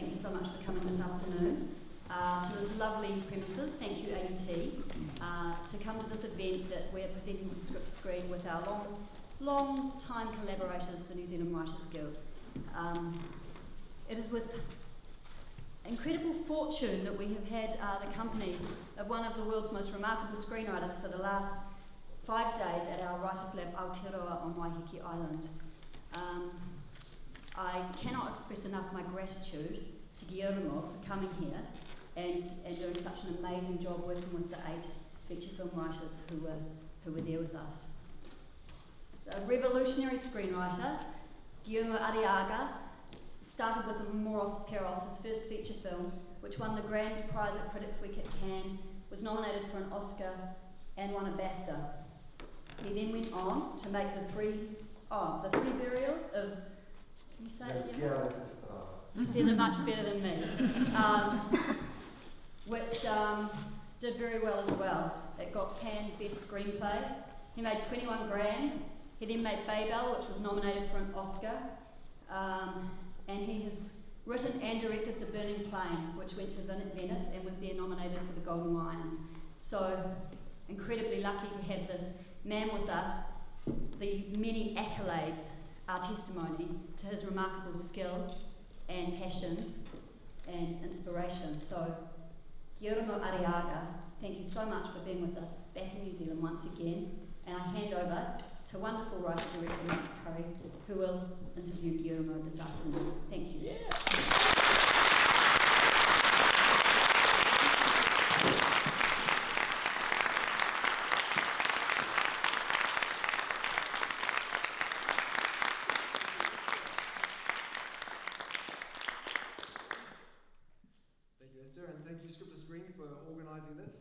Thank you so much for coming this afternoon to this lovely premises. Thank you, AUT, to come to this event that we're presenting with Script to Screen with our long-time collaborators, the New Zealand Writers Guild. It is with incredible fortune that we have had the company of one of the world's most remarkable screenwriters for the last 5 days at our Writers Lab Aotearoa on Waiheke Island. I cannot express enough my gratitude to Guillermo for coming here and doing such an amazing job working with the 8 feature film writers who were there with us. A revolutionary screenwriter, Guillermo Arriaga, started with AMORES PERROS, his first feature film, which won the grand prize at Critics' Week at Cannes, was nominated for an Oscar and won a BAFTA. He then went on to make the three burials of, can you say it? MELQUIADES. He says it much better than me. Which did very well as well. It got Cannes Best Screenplay. He made 21 grands. He then made BABEL, which was nominated for an Oscar. And he has written and directed The Burning Plain, which went to Venice and was there nominated for the Golden Lion. So, incredibly lucky to have this man with us. The many accolades are testimony to his remarkable skill and passion and inspiration. So, Guillermo Arriaga, thank you so much for being with us back in New Zealand once again. And I hand over to wonderful writer-director Max Currie, who will interview Guillermo this afternoon. Thank you. Yeah. Thank you, Esther, and thank you, Script to Screen, for organising this.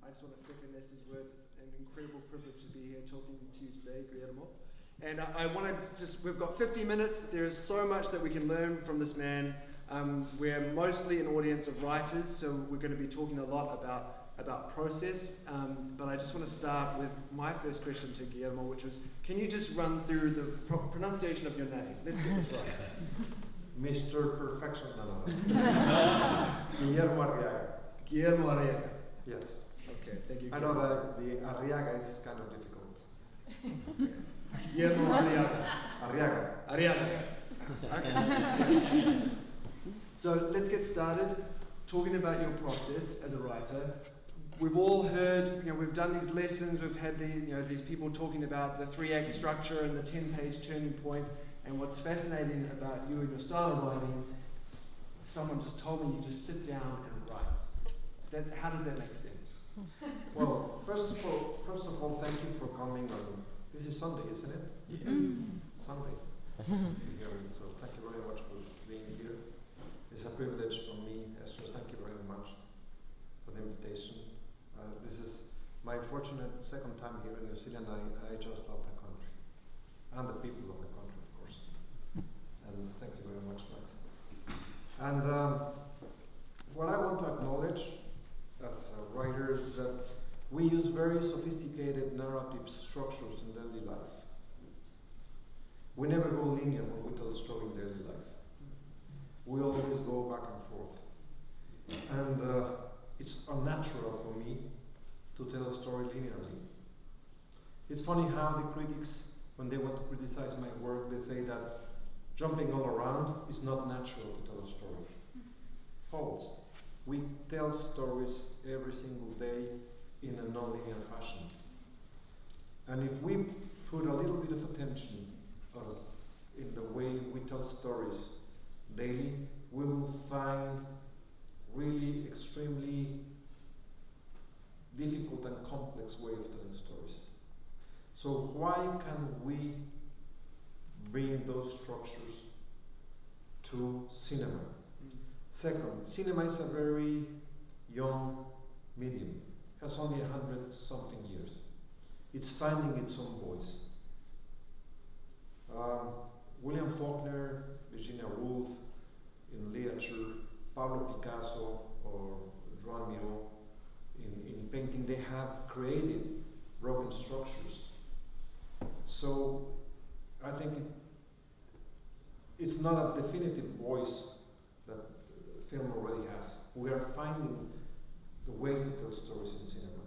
I just want to second Esther's words. It's an incredible privilege to be here talking to you today, Guillermo. And I want to we've got 50 minutes. There's so much that we can learn from this man. We're mostly an audience of writers, so we're going to be talking a lot about process. But I just want to start with my first question to Guillermo, which was, can you just run through the proper pronunciation of your name? Let's get this right. Mr. Perfection. Guillermo Arriaga. Guillermo Arriaga. Yes. Okay, thank you. I know that the Arriaga is kind of difficult. Guillermo Arriaga. Arriaga. Okay. So let's get started talking about your process as a writer. We've all heard, we've done these lessons, we've had these people talking about the 3-act structure and the 10-page turning point. And what's fascinating about you and your style of writing, someone just told me you just sit down and write. How does that make sense? Well, first of all, thank you for coming on. This is Sunday, isn't it? Yeah. Sunday. So thank you very much for being here. It's a privilege for me, Esther. Thank you very much for the invitation. This is my fortunate second time here in New Zealand. I just love the country and the people of the country, of course. And thank you very much, Max. And what I want to acknowledge as a writer is that we use very sophisticated narrative structures in daily life. We never go linear when we tell a story in daily life. We always go back and forth. And it's unnatural for me to tell a story linearly. It's funny how the critics, when they want to criticize my work, they say that jumping all around is not natural to tell a story. False. We tell stories every single day in a non-linear fashion. And if we put a little bit of attention in the way we tell stories daily, we will find really extremely difficult and complex way of telling stories. So why can we bring those structures to cinema? Second, cinema is a very young medium. It has only 100-something years. It's finding its own voice. William Faulkner, Virginia Woolf in literature, Pablo Picasso or Joan Miró in painting, they have created broken structures. So I think it's not a definitive voice that film already has. We are finding the ways to tell stories in cinema.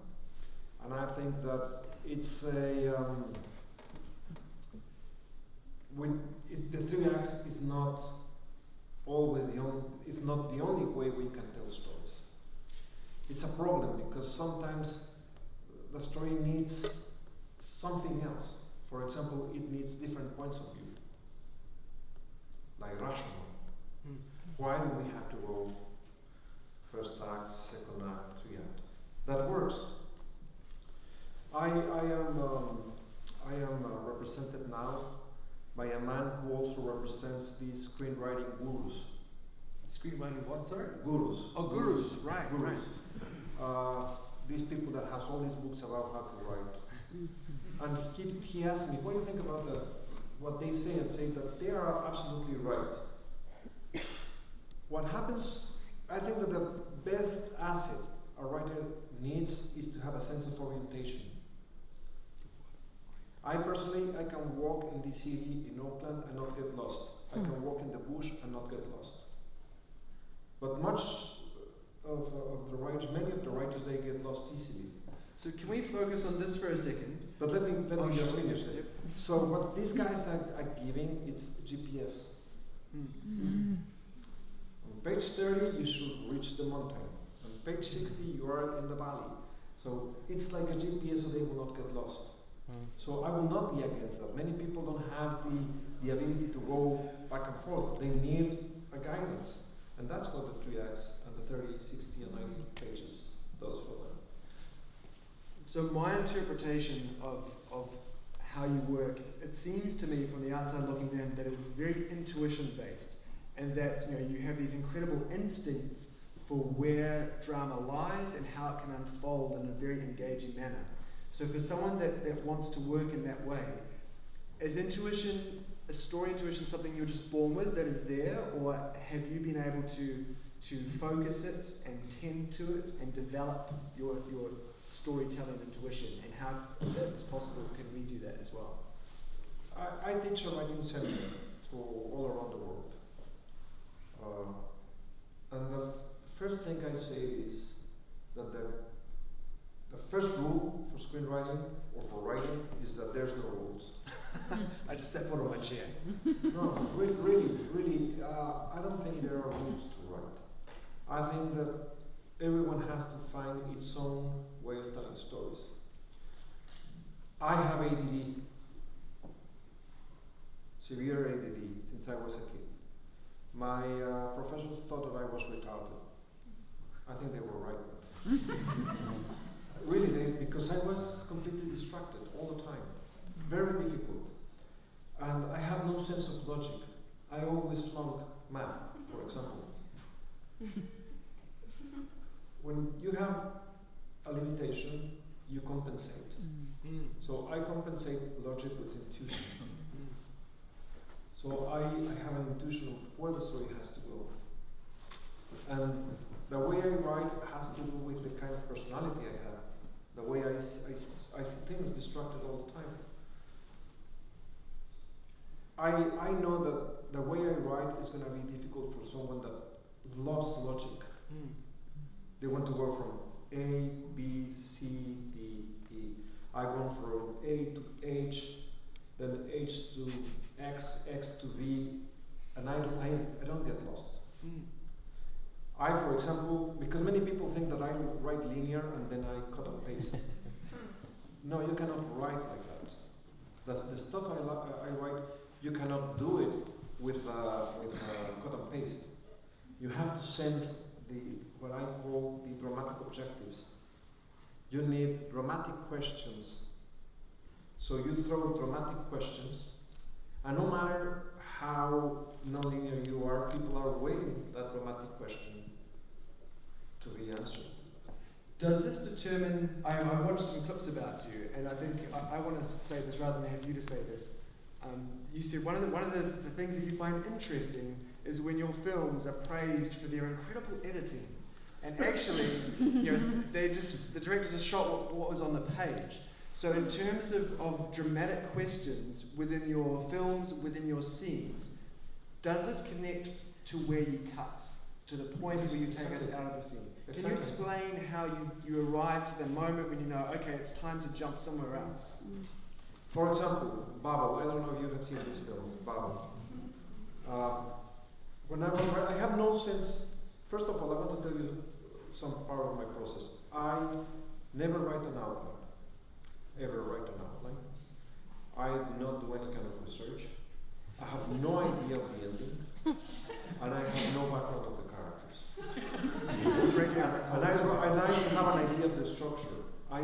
And I think that it's a, the 3 acts is not always it's not the only way we can tell stories. It's a problem because sometimes the story needs something else. For example, it needs different points of view, like rational. Why do we have to go first act, second act, 3 act? That works. I am represented now by a man who also represents these screenwriting gurus. Screenwriting what, sorry? Gurus. Oh, gurus, right, Gurus. right. These people that has all these books about how to write. And he asked me, what do you think about what they say, and say that they are absolutely right. What happens, I think that the best asset a writer needs is to have a sense of orientation. I personally, I can walk in the city in Auckland and not get lost. I can walk in the bush and not get lost. But much of the writers, many of the writers, they get lost easily. So can we focus on this for a second? But let me just sure. finish it. So what these guys are giving, it's GPS. On page 30, you should reach the mountain. On page 60, you are in the valley. So it's like a GPS, so they will not get lost. So I will not be against that. Many people don't have the ability to go back and forth. They need a guidance. And that's what the 3 acts and the 30, 60, and 90 pages does for them. So my interpretation of how you work, it seems to me from the outside looking in that it's very intuition based, and that you have these incredible instincts for where drama lies and how it can unfold in a very engaging manner. So for someone that wants to work in that way, is intuition, a story intuition, something you're just born with that is there, or have you been able to focus it and tend to it and develop your storytelling intuition, and how it's possible can we do that as well? I teach a writing seminar to all around the world. And the first thing I say is that the first rule for screenwriting or for writing is that there's no rules. I just set foot on my chair. No, really, I don't think there are rules to write. I think that everyone has to find its own way of telling stories. I have ADD, severe ADD, since I was a kid. My professors thought that I was retarded. I think they were right. Really, because I was completely distracted all the time. Very difficult. And I have no sense of logic. I always flunk math, for example. When you have a limitation, you compensate. So I compensate logic with intuition. So I have an intuition of where the story has to go. And the way I write has to do with the kind of personality I have. The way I see things distracted all the time. I know that the way I write is going to be difficult for someone that loves logic. They want to go from A, B, C, D, E. I go from A to H, then H to X, X to V, and I don't get lost. I, for example, because many people think that I write linear and then I cut and paste. No, you cannot write like that. The stuff I write, you cannot do it with cut and paste. You have to sense what I call the dramatic objectives. You need dramatic questions. So you throw dramatic questions, and no matter how nonlinear you are, people are waiting that dramatic question to be answered. Does this determine, I watched some clips about you, and I think I want to say this rather than have you to say this. You said one of the things that you find interesting is when your films are praised for their incredible editing. And actually, the director just shot what was on the page. So in terms of dramatic questions within your films, within your scenes, does this connect to where you cut? to the point where you take us out of the scene. Can you Exactly. explain how you arrive to the moment when you know, okay, it's time to jump somewhere else? For example, BABEL. I don't know if you have seen this film, BABEL. When I have no sense. First of all, I want to tell you some part of my process. I never write an outline. Ever write an outline. I do not do any kind of research. I have no idea of the ending, and I have no background of the characters. and I have an idea of the structure. I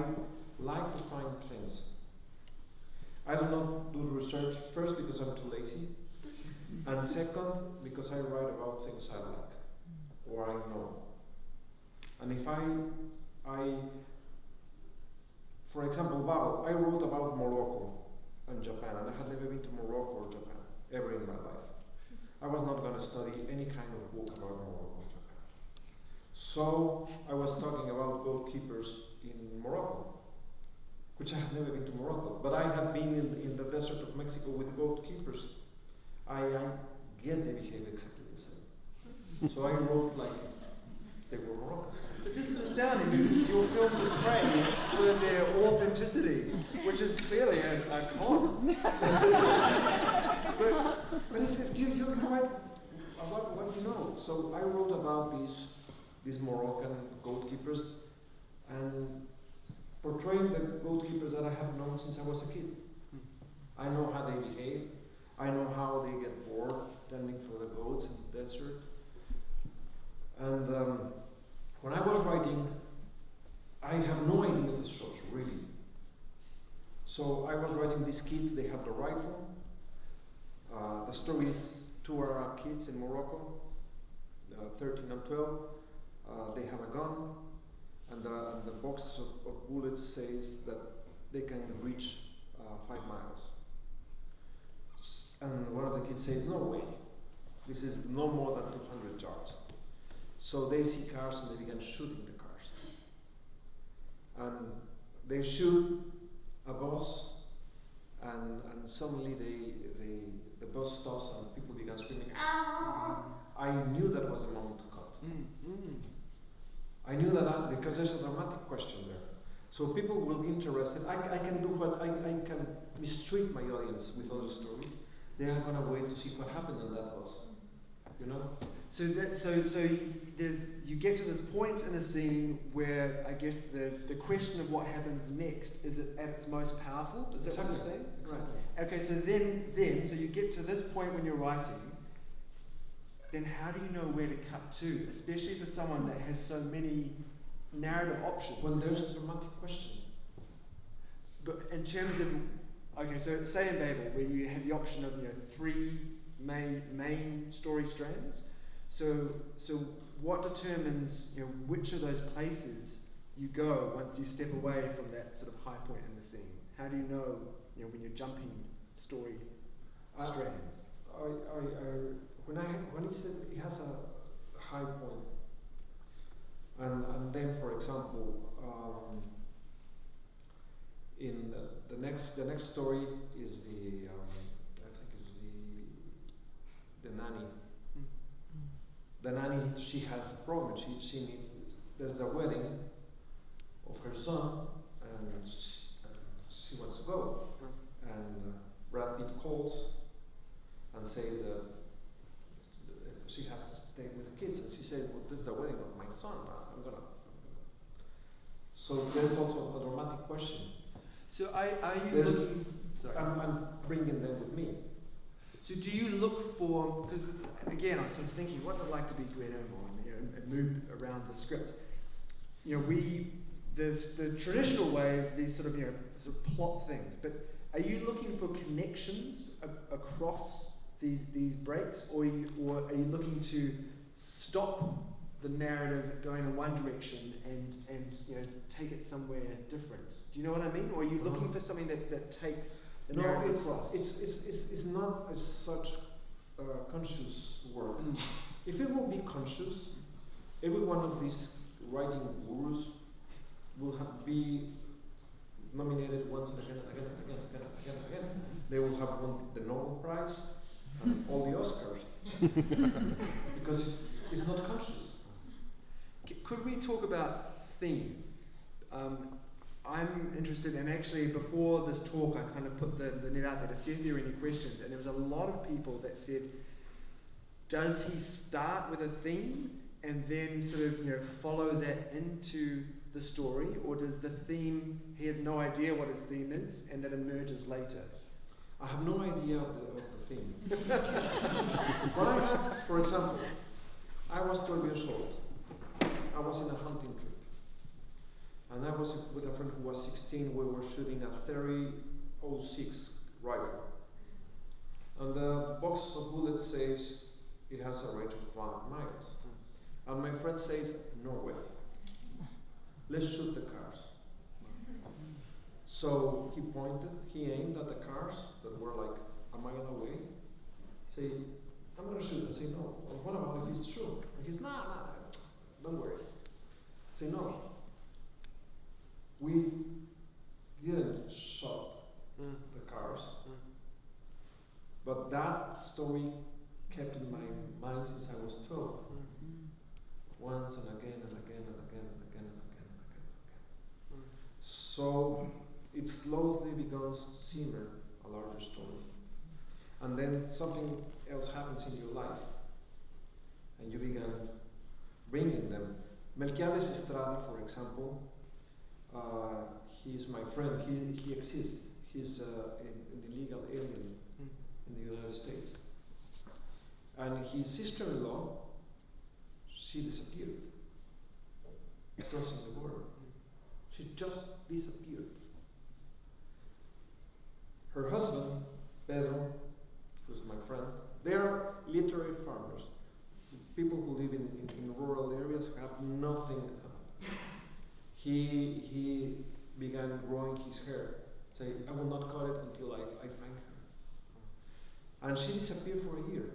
like to find things. I do not do research, first because I'm too lazy, and second because I write about things I like, or I know. And if for example, BABEL, I wrote about Morocco and Japan, and I had never been to Morocco or Japan, ever in my life. I was not going to study any kind of book about Morocco or Japan. So I was talking about goalkeepers in Morocco, which I had never been to Morocco, but I had been in the desert of Mexico with goalkeepers. I guess they behave exactly the same. So I wrote like they were Moroccans. But this is astounding because your films are praised for their authenticity, which is clearly a con. But it says you write about what you know. So I wrote about these Moroccan goalkeepers and portraying the goalkeepers that I have known since I was a kid. I know how they behave. I know how they get bored tending for the goats in the desert. And when I was writing, I have no idea of the structure, really. So I was writing these kids, they have the rifle. The story is two Arab kids in Morocco, 13 and 12. They have a gun, and the box of bullets says that they can reach 5 miles. And one of the kids says, no way, this is no more than 200 yards. So they see cars and they begin shooting the cars. And they shoot a bus, and suddenly the bus stops and people began screaming, "Ah!" I knew that was the moment to cut. I knew that because there's a dramatic question there. So people will be interested. I can do what I can mistreat my audience with other stories. They are gonna wait to see what happened on that bus. You know? So you get to this point in a scene where I guess the question of what happens next is it at its most powerful. Is that what you're saying? Exactly. Right. Okay. So then so you get to this point when you're writing. Then how do you know where to cut to, especially for someone that has so many narrative options? When there's a dramatic question. But in terms of, okay, so say in BABEL where you had the option of 3 main story strands. So what determines which of those places you go once you step away from that sort of high point in the scene? How do you know when you're jumping story strands? When he said it has a high point, and then for example, in the next story is the nanny. The nanny, she has a problem. She needs. There's a wedding of her son, and she wants to go. And Brad Pitt calls and says she has to stay with the kids, and she said, "Well, this is the wedding of my son. I'm gonna." So there's also a dramatic question. So are you looking? Sorry. I'm bringing them with me. So do you look for, because again I was sort of thinking, what's it like to be Guillermo and move around the script? The traditional way is these sort of plot things, but are you looking for connections across these breaks, or are you looking to stop the narrative going in one direction and take it somewhere different? Do you know what I mean? Or are you looking for something that takes the narrative across? It's not as such conscious work. If it will be conscious, every one of these writing gurus will be nominated once and again. They will have won the Nobel Prize and all the Oscars. Because It's not conscious. Could we talk about theme? I'm interested, and actually before this talk I kind of put the net out there to see if there were any questions, and there was a lot of people that said, does he start with a theme and then sort of follow that into the story, or does the theme, he has no idea what his theme is and that emerges later? I have no idea of the theme. What I have, for example, I was 12 years old. I was in a hunting trip. And I was with a friend who was 16. We were shooting a 30-06 rifle. And the box of bullets says it has a range of 1 miles. And my friend says, no way. Let's shoot the cars. So he pointed, he aimed at the cars that were like a mile away. Say, I'm going to shoot. I say, no. Well, what about if it's true? And he's, nah, don't worry. I say, no. We didn't shot the cars, but that story kept in my mind since I was 12. Once and again and again and again and again and again and again and again. So it slowly begins to simmer a larger story. And then something else happens in your life, and you begin bringing them. MELQUIADES ESTRADA, for example, he's my friend. He exists. He's an illegal alien in the United States. And his sister-in-law, she disappeared, crossing the border. She just disappeared. Her husband, Pedro, who's my friend, they are literary farmers, people who live in rural areas who have nothing. He began growing his hair, saying, I will not cut it until I find her. And she disappeared for a year.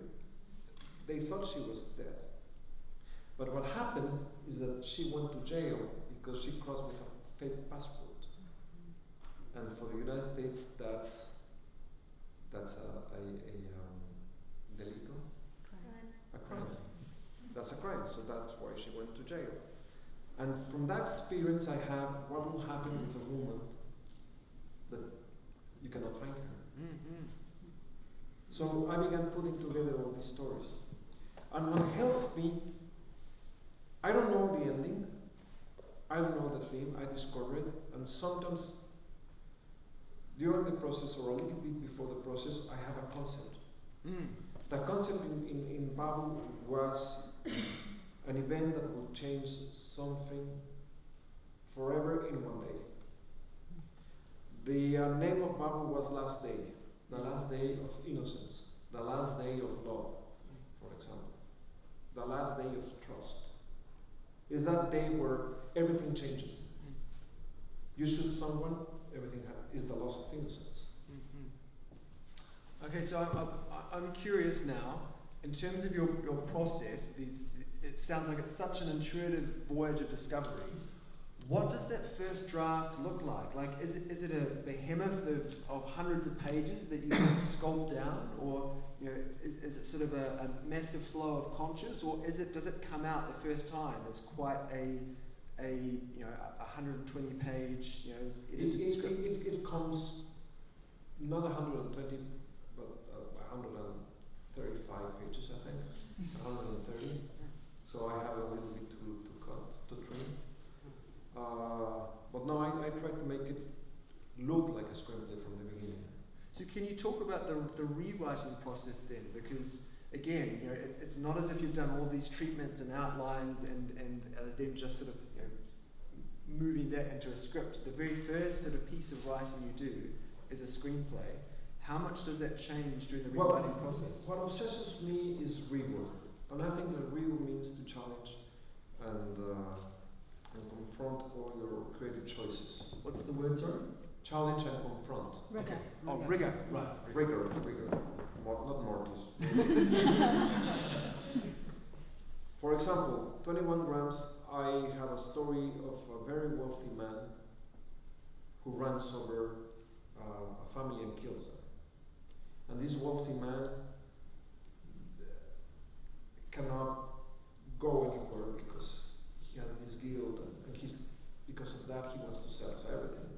They thought she was dead. But what happened is that she went to jail because she crossed with a fake passport. And for the United States, that's a delito? A crime. That's a crime, so that's why she went to jail. And from that experience I have, what will happen with a woman that you cannot find her? So I began putting together all these stories. And what helps me, I don't know the ending, I don't know the theme, I discover it, and sometimes during the process or a little bit before the process, I have a concept. The concept in BABEL was an event that would change something forever in one day. The name of BABEL was Last Day, the last day of innocence, the last day of love, for example, the last day of trust. Is that day where everything changes. You shoot someone, everything is the loss of innocence. Okay, so I'm curious now, in terms of your process, it sounds like it's such an intuitive voyage of discovery. What does that first draft look like? Like, is it a behemoth of hundreds of pages that you sculpt down, or is it sort of a massive flow of conscious, or does it come out the first time as quite a 120 page edited script? It comes not 120, but 135 pages, I think, 130. So I have a little bit to cut, to trim. But no, I try to make it look like a screenplay from the beginning. So can you talk about the rewriting process then? Because again, it's not as if you've done all these treatments and outlines and then just sort of moving that into a script. The very first sort of piece of writing you do is a screenplay. How much does that change during the rewriting process? What obsesses me is rigor, and I think that rigor means to challenge and confront all your creative choices. What's the word, sorry? Challenge and confront. Rigor. Oh, rigor, right. Rigor. Not mortis. For example, 21 grams, I have a story of a very wealthy man who runs over a family and kills them. And this wealthy man cannot because of that he wants to sell everything.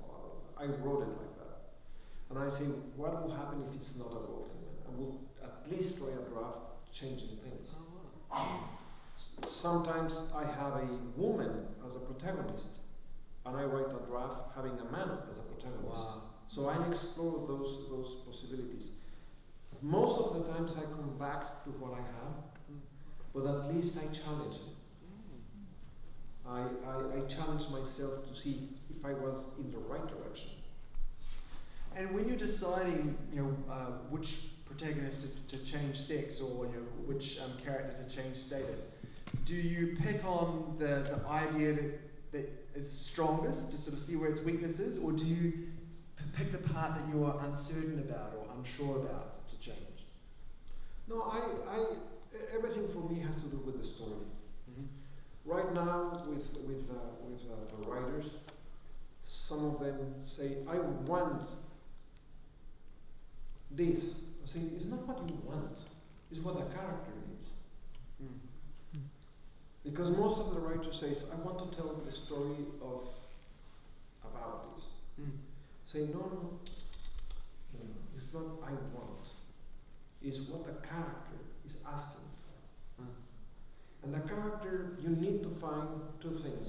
I wrote it like that. And I say, what will happen if it's not a wealthy man? I will at least try a draft changing things. Sometimes I have a woman as a protagonist, and I write a draft having a man as a protagonist. Wow. So I explore those possibilities. Most of the times I come back to what I have, but at least I challenge it. I challenge myself to see if I was in the right direction. And when you're deciding, which protagonist to change sex, or which character to change status, do you pick on the idea that is strongest to sort of see where its weakness is, or do you pick the part that you are uncertain about or unsure about to change? No, everything for me has to do with the story. Mm-hmm. Right now, with the writers, some of them say, I want this. I say, it's not what you want, it's what the character needs. Mm. Because most of the writers say, I want to tell the story about this. Mm. Say, no, it's not I want, it's what the character is asking for. Mm. And the character, you need to find two things.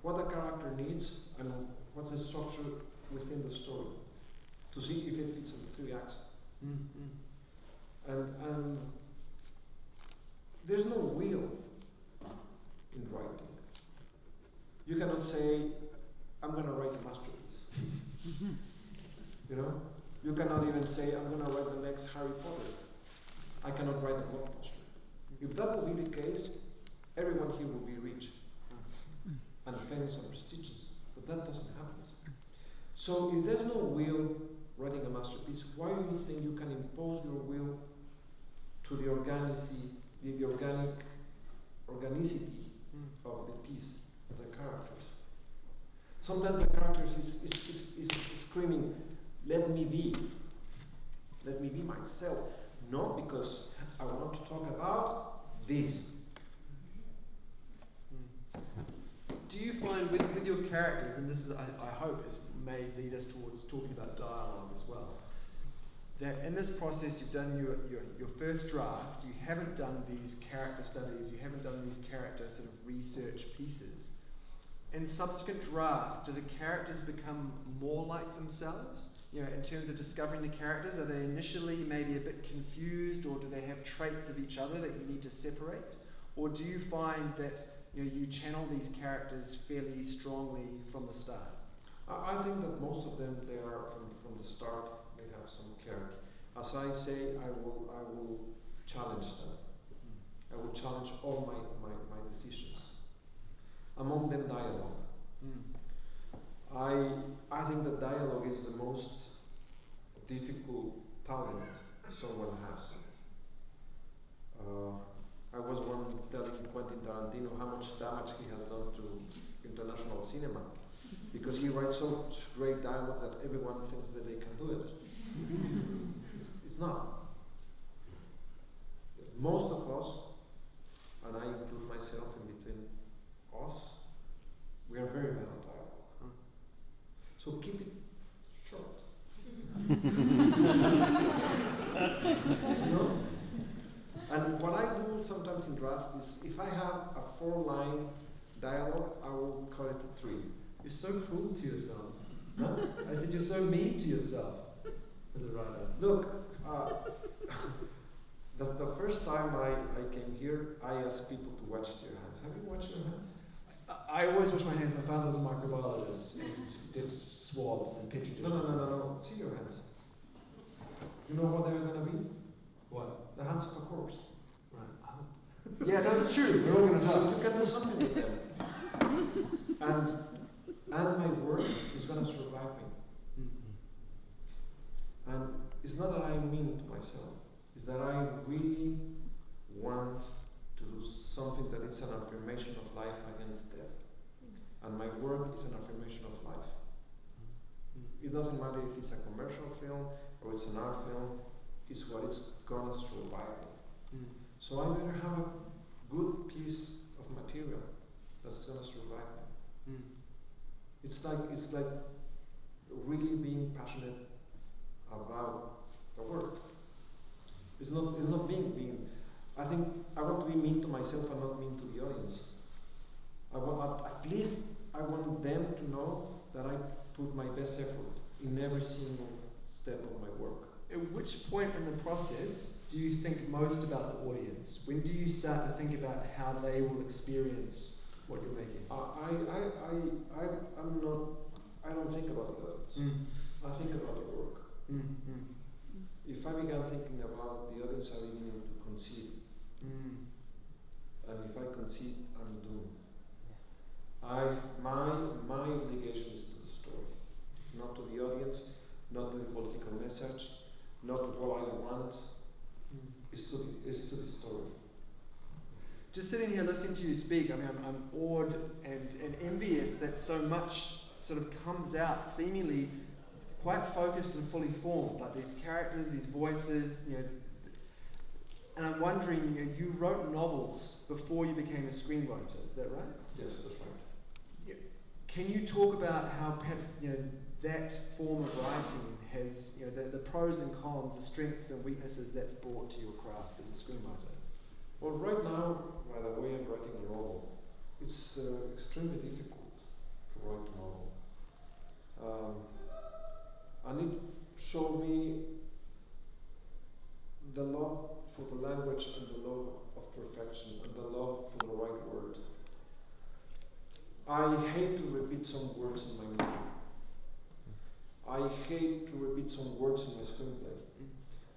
What the character needs and what's the structure within the story, to see if it fits in the 3 acts. And there's no will in writing. You cannot say, I'm going to write a masterpiece. You cannot even say, I'm going to write the next Harry Potter. I cannot write a blockbuster. If that will be the case, everyone here will be rich and famous and prestigious, but that doesn't happen. So if there's no will writing a masterpiece, why do you think you can impose your will to the organicity of the piece, of the characters? Sometimes the characters is screaming, let me be myself. Not because I want to talk about this. Do you find with your characters, and this is, I hope it may lead us towards talking about dialogue as well, that in this process you've done your first draft, you haven't done these character studies, you haven't done these character sort of research pieces. In subsequent drafts, do the characters become more like themselves? In terms of discovering the characters, are they initially maybe a bit confused, or do they have traits of each other that you need to separate? Or do you find that you channel these characters fairly strongly from the start? I think that most of them, they are from the start, they have some character. As I say, I will challenge them. I will challenge all my decisions. Among them, dialogue. I think that dialogue is the most difficult talent someone has. I was one telling Quentin Tarantino how much damage he has done to international cinema, because he writes such great dialogue that everyone thinks that they can do it. It's not. Most of us, and I include myself in between us, we are very bad at dialogue. So keep it short. And what I do sometimes in drafts is, if I have a 4-line dialogue, I will cut it to 3. You're so cruel to yourself. Huh? I said you're so mean to yourself as a writer. Look, the first time I came here, I asked people to wash their hands. Have you washed your hands? I always wash my hands. My father was a microbiologist and did swabs and petri dishes. No. See your hands. You know what they're going to be? What? The hands of a corpse. Right. Yeah, that's true. We're all going to die. So you can do something with them. And my work is going to survive me. And it's not that I'm mean to myself. It's that I really want to do something that is an affirmation of life against death. And my work is an affirmation of life. It doesn't matter if it's a commercial film or it's an art film, it's what it's gonna survive. So I better have a good piece of material that's gonna survive me. It's like really being passionate about the work. It's not being. I think I want to be mean to myself and not mean to the audience. I want at least I want them to know that I put my best effort in every single step of my work. At which point in the process do you think most about the audience? When do you start to think about how they will experience what you're making? I don't think about the audience. I think about the work. If I began thinking about the audience, I begin to concede. And if I concede, I'm doomed. My obligation is to the story, not to the audience, not to the political message, not to what I want. Is to the story. Just sitting here listening to you speak, I mean, I'm awed and envious that so much sort of comes out seemingly quite focused and fully formed, like these characters, these voices, you know. And I'm wondering, you know, you wrote novels before you became a screenwriter, is that right? Yes, that's right. Yeah. Can you talk about how perhaps, you know, that form of writing has, you know, the pros and cons, the strengths and weaknesses that's brought to your craft as a screenwriter? Well, right now, by the way I'm writing a novel, it's extremely difficult to write a novel. And it showed me the love for the language and the love of perfection and the love for the right word. I hate to repeat some words in my movie. I hate to repeat some words in my screenplay.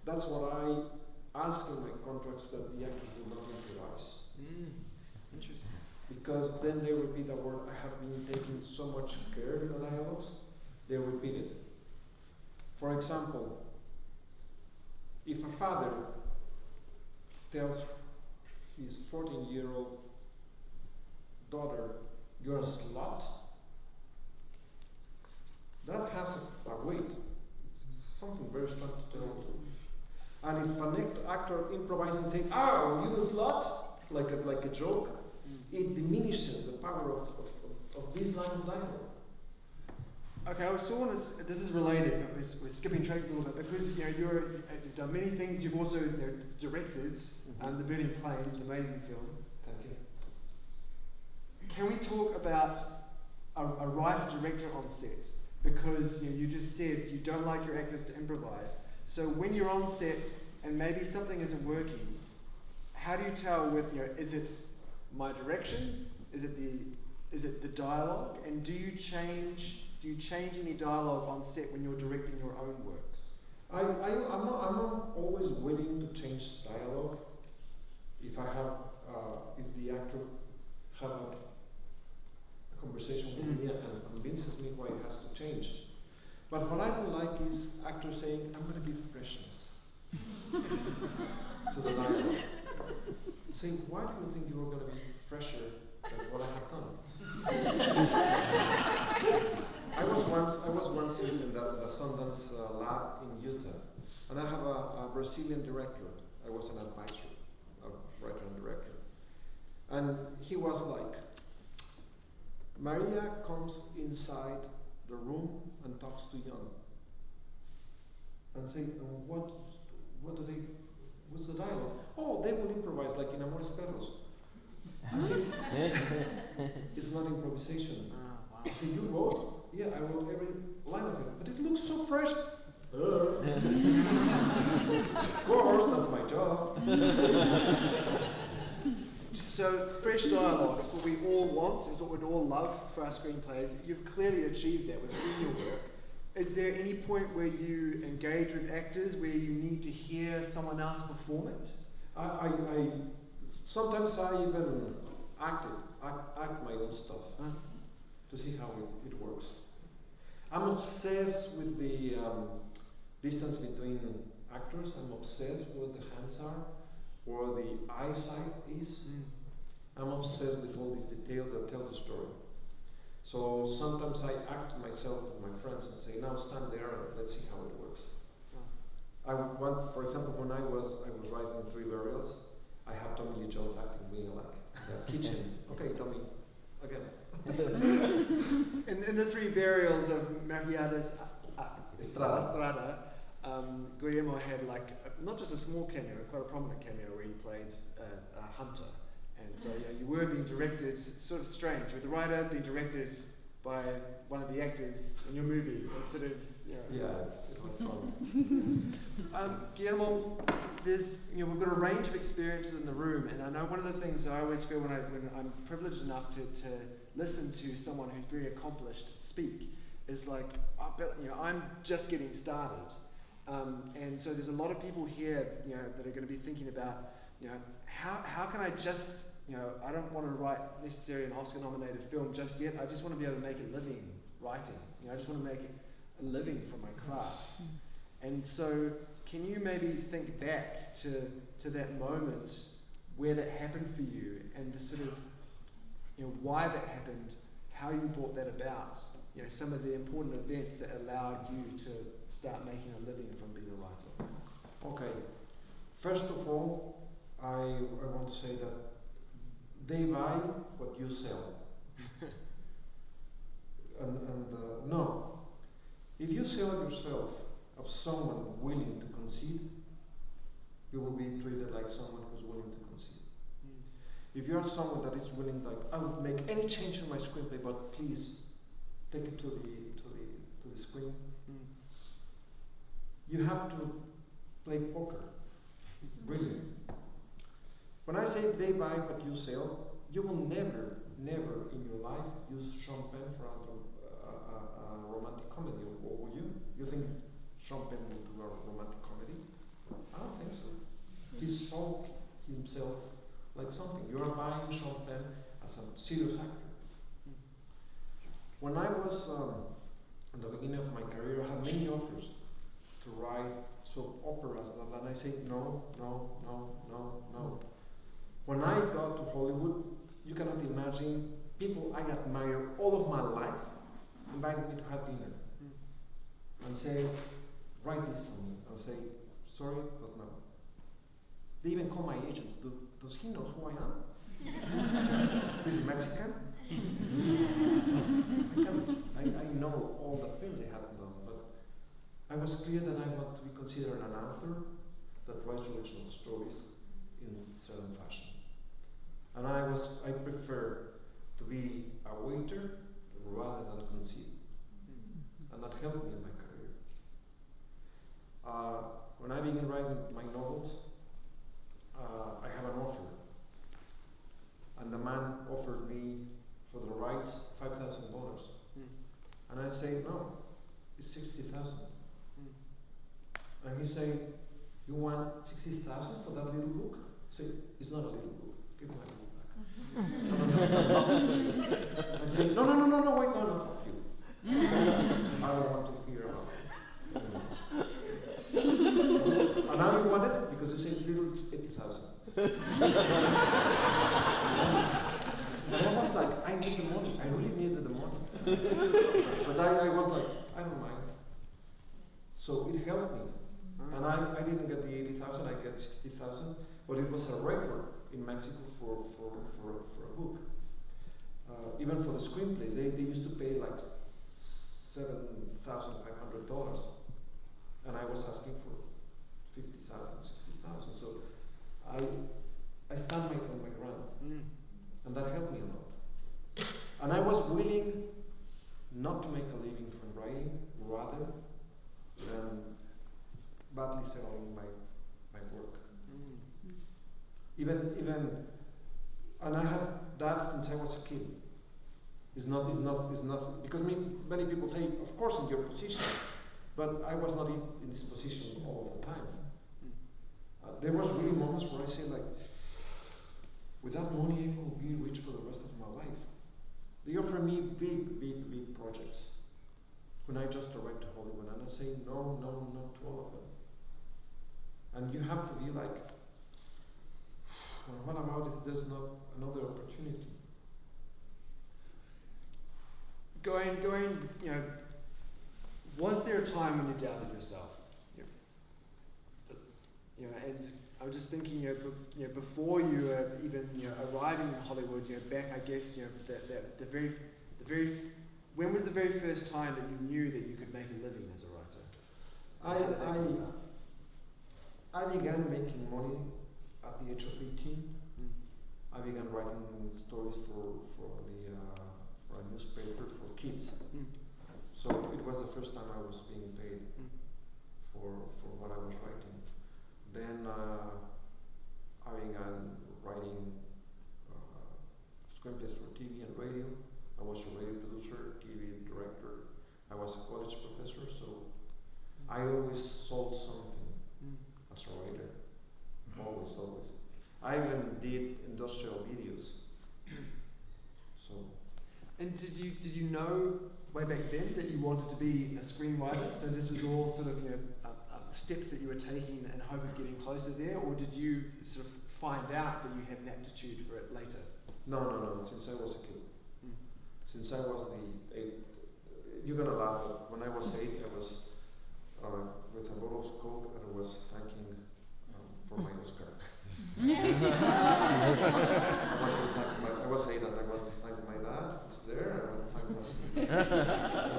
That's what I ask in my contracts, that the actors do not improvise. Interesting. Because then they repeat a word. I have been taking so much care in the dialogues, they repeat it. For example, if a father tells his 14-year-old daughter, "You're a slut," that has a weight. It's something very strong to tell. And if an actor improvises and says, "Oh, you a slut," like a joke, it diminishes the power of this line of dialogue. Okay, I also want to. This is related, but we're skipping tracks a little bit because you know you've done many things. You've also directed The Burning Plains, an amazing film. Thank you. Can we talk about a writer-director on set? Because you just said you don't like your actors to improvise. So when you're on set and maybe something isn't working, how do you tell is it my direction? Is it the dialogue? And do you change any dialogue on set when you're directing your own works? I'm not always willing to change dialogue if I have if the actor have a conversation with me and convinces me why it has to change. But what I don't like is actors saying, "I'm going to give freshness to the dialogue." Saying, "Why do you think you are going to be fresher than what I have done?" I was once in the Sundance lab in Utah, and I have a Brazilian director. I was an advisor, a writer and director, and he was like, "Maria comes inside the room and talks to Jan, and say, what's the dialogue? Oh, they will improvise like in AMORES PERROS." I said, "It's not improvisation." Wow. I said, "You wrote?" "Yeah, I wrote every line of it, but it looks so fresh." Of course, that's my job. So fresh dialogue, it's what we all want, it's what we'd all love for our screenplays. You've clearly achieved that, we've seen your work. Is there any point where you engage with actors where you need to hear someone else perform it? I sometimes I even act my own stuff to see how it works. I'm obsessed with the distance between actors. I'm obsessed with what the hands are, or the eyesight is. I'm obsessed with all these details that tell the story. So sometimes I act myself with my friends and say, "Now stand there and let's see how it works." I would want, for example, when I was writing 3 Burials, I had Tommy Lee Jones acting me like the kitchen. "Okay, Tommy, again. In the three burials of MELQUIADES, Estrada. Guillermo had like not just a small cameo, quite a prominent cameo where he played a hunter. And so you were being directed, sort of strange, with the writer being directed by one of the actors in your movie. It's sort of, It was fun. Guillermo, we've got a range of experiences in the room, and I know one of the things I always feel when I'm privileged enough to listen to someone who's very accomplished speak is like, I'm just getting started. And so there's a lot of people here, that are going to be thinking about, how can I just, I don't want to write necessarily an Oscar-nominated film just yet. I just want to be able to make a living writing. I just want to make a living from my craft. And so, can you maybe think back to that moment where that happened for you, and the sort of, why that happened, how you brought that about, some of the important events that allowed you to start making a living from being a writer? Okay. First of all, I want to say that they buy what you sell. No. If you sell yourself of someone willing to concede, you will be treated like someone who's willing to concede. If you are someone that is willing, like, I would make any change in my screenplay, but please take it to the screen. You have to play poker. Really. When I say they buy what you sell, you will never in your life use Sean Penn for a romantic comedy, or will you? You think Sean Penn will do a romantic comedy? I don't think so. He sold himself like something. You are buying Sean Penn as a serious actor. When I was at the beginning of my career, I had many offers to write soap operas, and I say no. When I got to Hollywood, you cannot imagine people I admire all of my life invited me to have dinner and say, write this for me. I'll say, sorry, but no. They even call my agents. Does he know who I am? He's Mexican? I know all the films they haven't done, but I was clear that I want to be considered an author that writes original stories in certain fashion. And I prefer to be a waiter rather than conceive. And that helped me in my career. When I began writing my novels, I have an offer. And the man offered me for the rights $5,000. And I say, no, it's $60,000. And he say, you want $60,000 for that little book? I say, it's not a little book. Give my book back. I say, no, wait, no, fuck you. I don't want to hear about it. And I don't want it because you say it's little, it's 80,000. And I was like, I need the money. I really needed the money. But I was like, I don't mind. So it helped me. And I didn't get the 80,000, I get 60,000. But it was a record in Mexico for a book. Even for the screenplays, they used to pay like $7,500. And I was asking for 50,000, 60,000. So I stand on my ground. And that helped me a lot. And I was willing not to make a living from writing, rather than badly selling my work. Even, and I had that since I was a kid. It's not, because many people say, of course in your position, but I was not in this position all the time. There was really moments where I say like, without money I could be rich for the rest of my life. They offer me big projects. When I just arrived to Hollywood, and I say no to all of them. And you have to be like, what about if there's not another opportunity? Going, was there a time when you doubted yourself? And I was just thinking, before you even arrived arriving in Hollywood, back, I guess, the very, when was the very first time that you knew that you could make a living as a writer? I began making money at the age of 18. I began writing stories for a newspaper for kids. So it was the first time I was being paid for what I was writing. Then I began writing screenplays for TV and radio. I was a radio producer, TV director. I was a college professor, so I always sold something as a writer. Always. I even did industrial videos. So. And did you know way back then that you wanted to be a screenwriter? So this was all sort of steps that you were taking in hope of getting closer there, or did you sort of find out that you had an aptitude for it later? No. Since I was a kid. Since I was you're gonna laugh, but when I was 8, I was with a bottle of Coke and I was thanking for my Oscar. I was 8 and I wanted to thank my dad, who's there. I wanted to thank my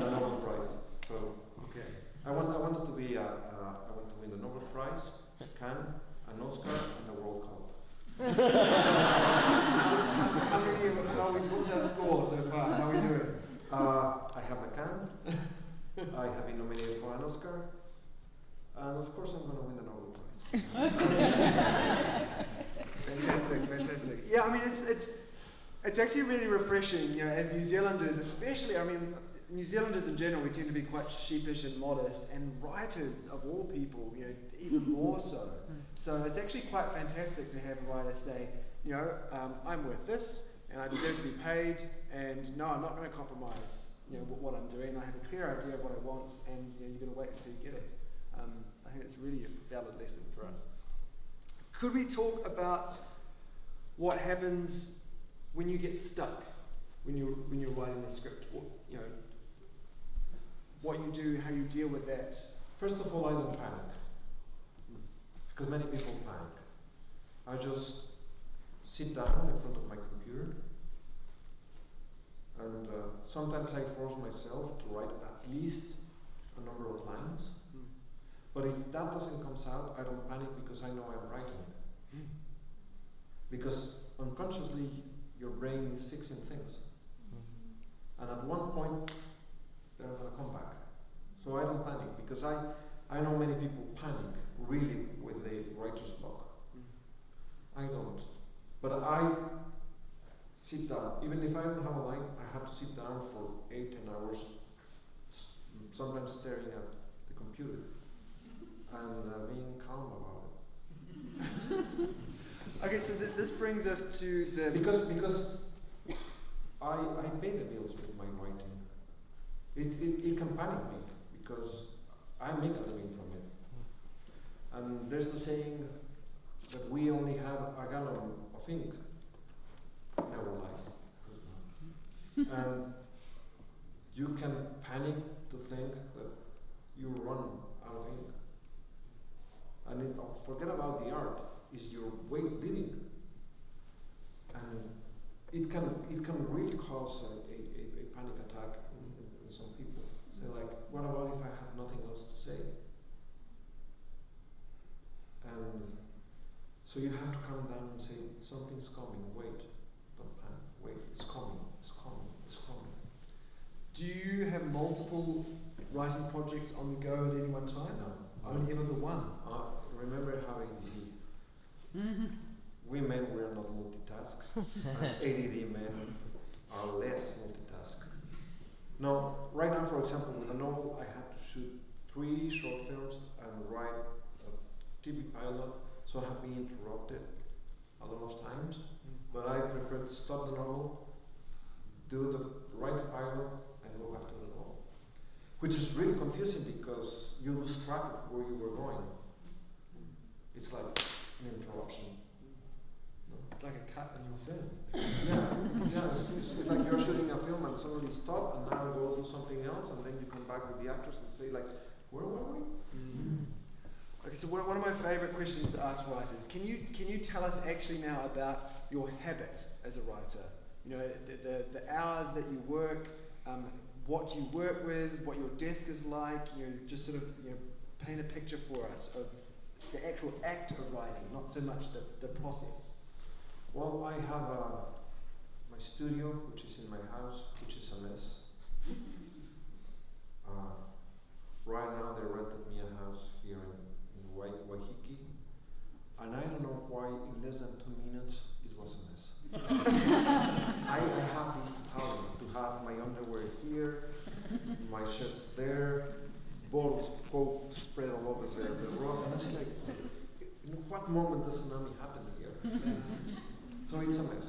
the Nobel Prize. So okay, I wanted to be I want to win the Nobel Prize, Cannes, an Oscar, and a World Cup. What's our score so far? How are we doing? I have a Cannes. I have been nominated for an Oscar, and of course I'm going to win the Nobel Prize. Fantastic. Yeah, I mean it's actually really refreshing, as New Zealanders, especially. I mean, New Zealanders in general, we tend to be quite sheepish and modest, and writers of all people, even more so. So it's actually quite fantastic to have a writer say, I'm worth this, and I deserve to be paid, and no, I'm not going to compromise, what I'm doing. I have a clear idea of what I want, and you're going to wait until you get it. I think it's really a valid lesson for us. Could we talk about what happens when you get stuck, when you're writing a script? What you do, how you deal with that? First of all, I don't panic, because many people panic. I just sit down in front of my computer, and sometimes I force myself to write at least a number of lines. But if that doesn't come out, I don't panic because I know I'm writing. Because unconsciously, your brain is fixing things. And at one point, they're going to come back. So I don't panic because I know many people panic really with the writer's block. I don't. But I sit down. Even if I don't have a line, I have to sit down for 8-10 hours, sometimes staring at the computer and being calm about it. Okay, so this brings us to the... Because I pay the bills with my writing. It can panic me because I make a living from it. And there's the saying that we only have a gallon of ink in our lives. And you can panic to think that you run out of ink. And forget about the art, is your way of living. And it can really cause a panic attack in some people. So like, what about if I have nothing else to say? And so you have to calm down and say, something's coming, wait, don't panic, wait, it's coming. Do you have multiple writing projects on the go at any one time? No. Only ever the one? Remember how we men were not multitask, and ADD men are less multitask. Now, right now, for example, with a novel, I have to shoot 3 short films and write a TV pilot, so I have been interrupted a lot of times. But I prefer to stop the novel, write the pilot, and go back to the novel. Which is really confusing because you lose track of where you were going. It's like an interruption. It's like a cut in your film. It's like you're shooting a film and suddenly stop and now go do something else and then you come back with the actors and say like, where were we? Okay, so one of my favorite questions to ask writers, can you tell us actually now about your habit as a writer. You know, the hours that you work, what you work with, what your desk is like. You know, just sort of paint a picture for us of the actual act of writing, not so much the process. Well, I have my studio, which is in my house, which is a mess. Right now they rented me a house here in Waiheke, and I don't know why in less than 2 minutes it was a mess. I have this talent to have my underwear here, my shirts there, bottles of Coke spread all over the rock, and I say like, in what moment does tsunami happen here? So it's a mess.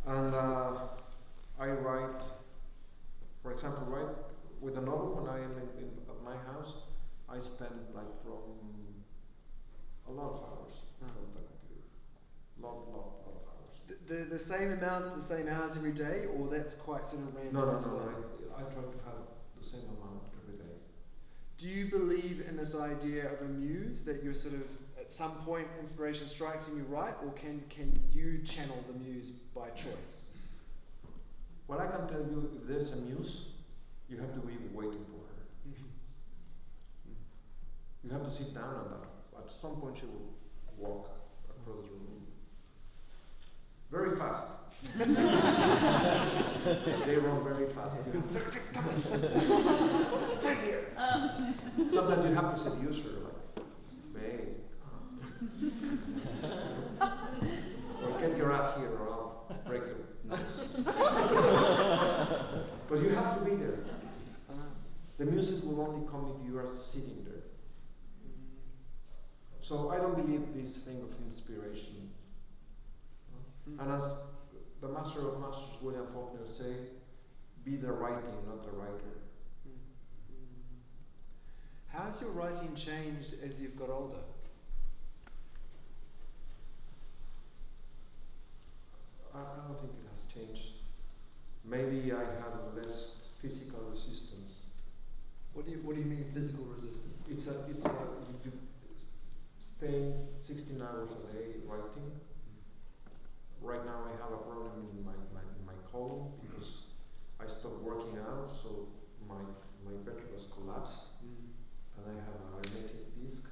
And I write, for example, with a novel when I am at my house, I spend like from a lot of hours on the computer. Lot of hours. The same amount, the same hours every day, or that's quite sort of random? No. as well? I try to have the same amount every day. Do you believe in this idea of a muse, that you're sort of, at some point inspiration strikes and you write, or can you channel the muse by choice? Well, I can tell you, if there's a muse, you have to be waiting for her. You have to sit down and at some point she will walk across the room. Very fast. They run very fast. Stay here. Sometimes you have to seduce her, like, babe. Or get your ass here or I'll break your nose. But you have to be there. The muses will only come if you are sitting there. So I don't believe this thing of inspiration. And as the master of masters, William Faulkner, say, be the writing, not the writer. How's your writing changed as you've got older? I don't think it has changed. Maybe I have less physical resistance. What do you mean physical resistance? It's you staying 16 hours a day writing. Right now I have a problem in my colon because I stopped working out, so my vertebrae collapse, and I have a herniated disc,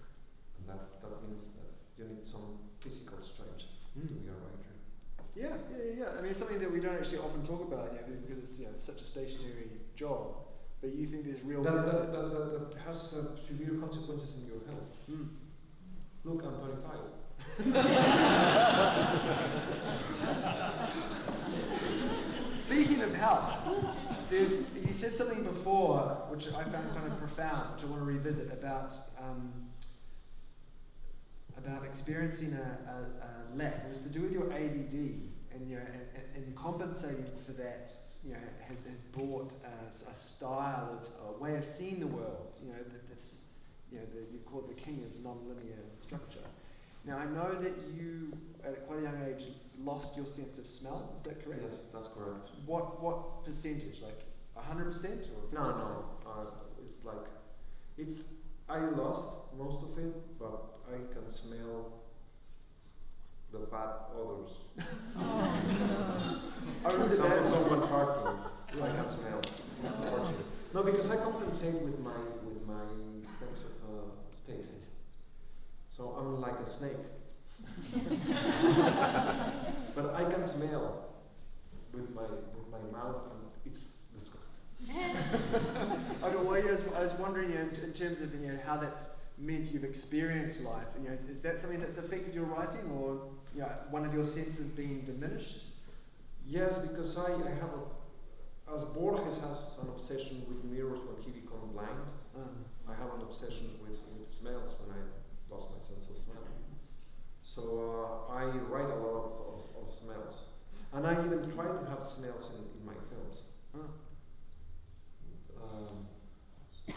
and that means that you need some physical strength to be a writer. Yeah. I mean, it's something that we don't actually often talk about, because it's such a stationary job. But you think there's real benefits? That has severe consequences in your health. Look, I'm 25. Speaking of health, you said something before which I found kind of profound, which I want to revisit, about experiencing a lack. It was to do with your ADD, and compensating for that, has brought a style of a way of seeing the world. That you've called the king of non-linear structure. Now I know that you, at quite a young age, lost your sense of smell. Is that correct? Yes, that's correct. What percentage? Like 100% or 50%? No. It's like I lost most of it, but I can smell the bad odors. Someone farting, I can smell. Unfortunately. No, because I compensate with my sense of taste. So I'm like a snake. But I can smell with my mouth, and it's disgusting. I was wondering, in terms of how that's meant you've experienced life. Is that something that's affected your writing, or one of your senses being diminished? Yes, because I have as Borges has an obsession with mirrors when he becomes blind. I have an obsession with smells when I lost my sense of smell. So I write a lot of smells, and I even try to have smells in my films.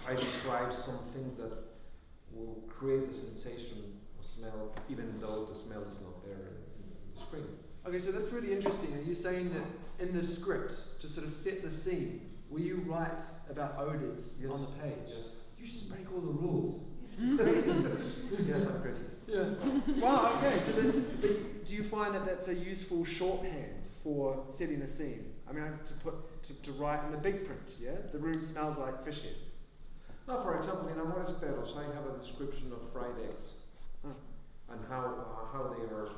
I describe some things that will create the sensation of smell, even though the smell is not there in the screen. Okay, so that's really interesting. Are you saying that in the script, to sort of set the scene, will you write about odours on the page? Yes. You just break all the rules. Crazy. Yes, I'm crazy. Yeah. Wow. Okay. So that's. But do you find that that's a useful shorthand for setting a scene? I mean, to write in the big print. Yeah. The room smells like fish heads. Now, for example, in AMORES PERROS, I have a description of fried eggs and how they are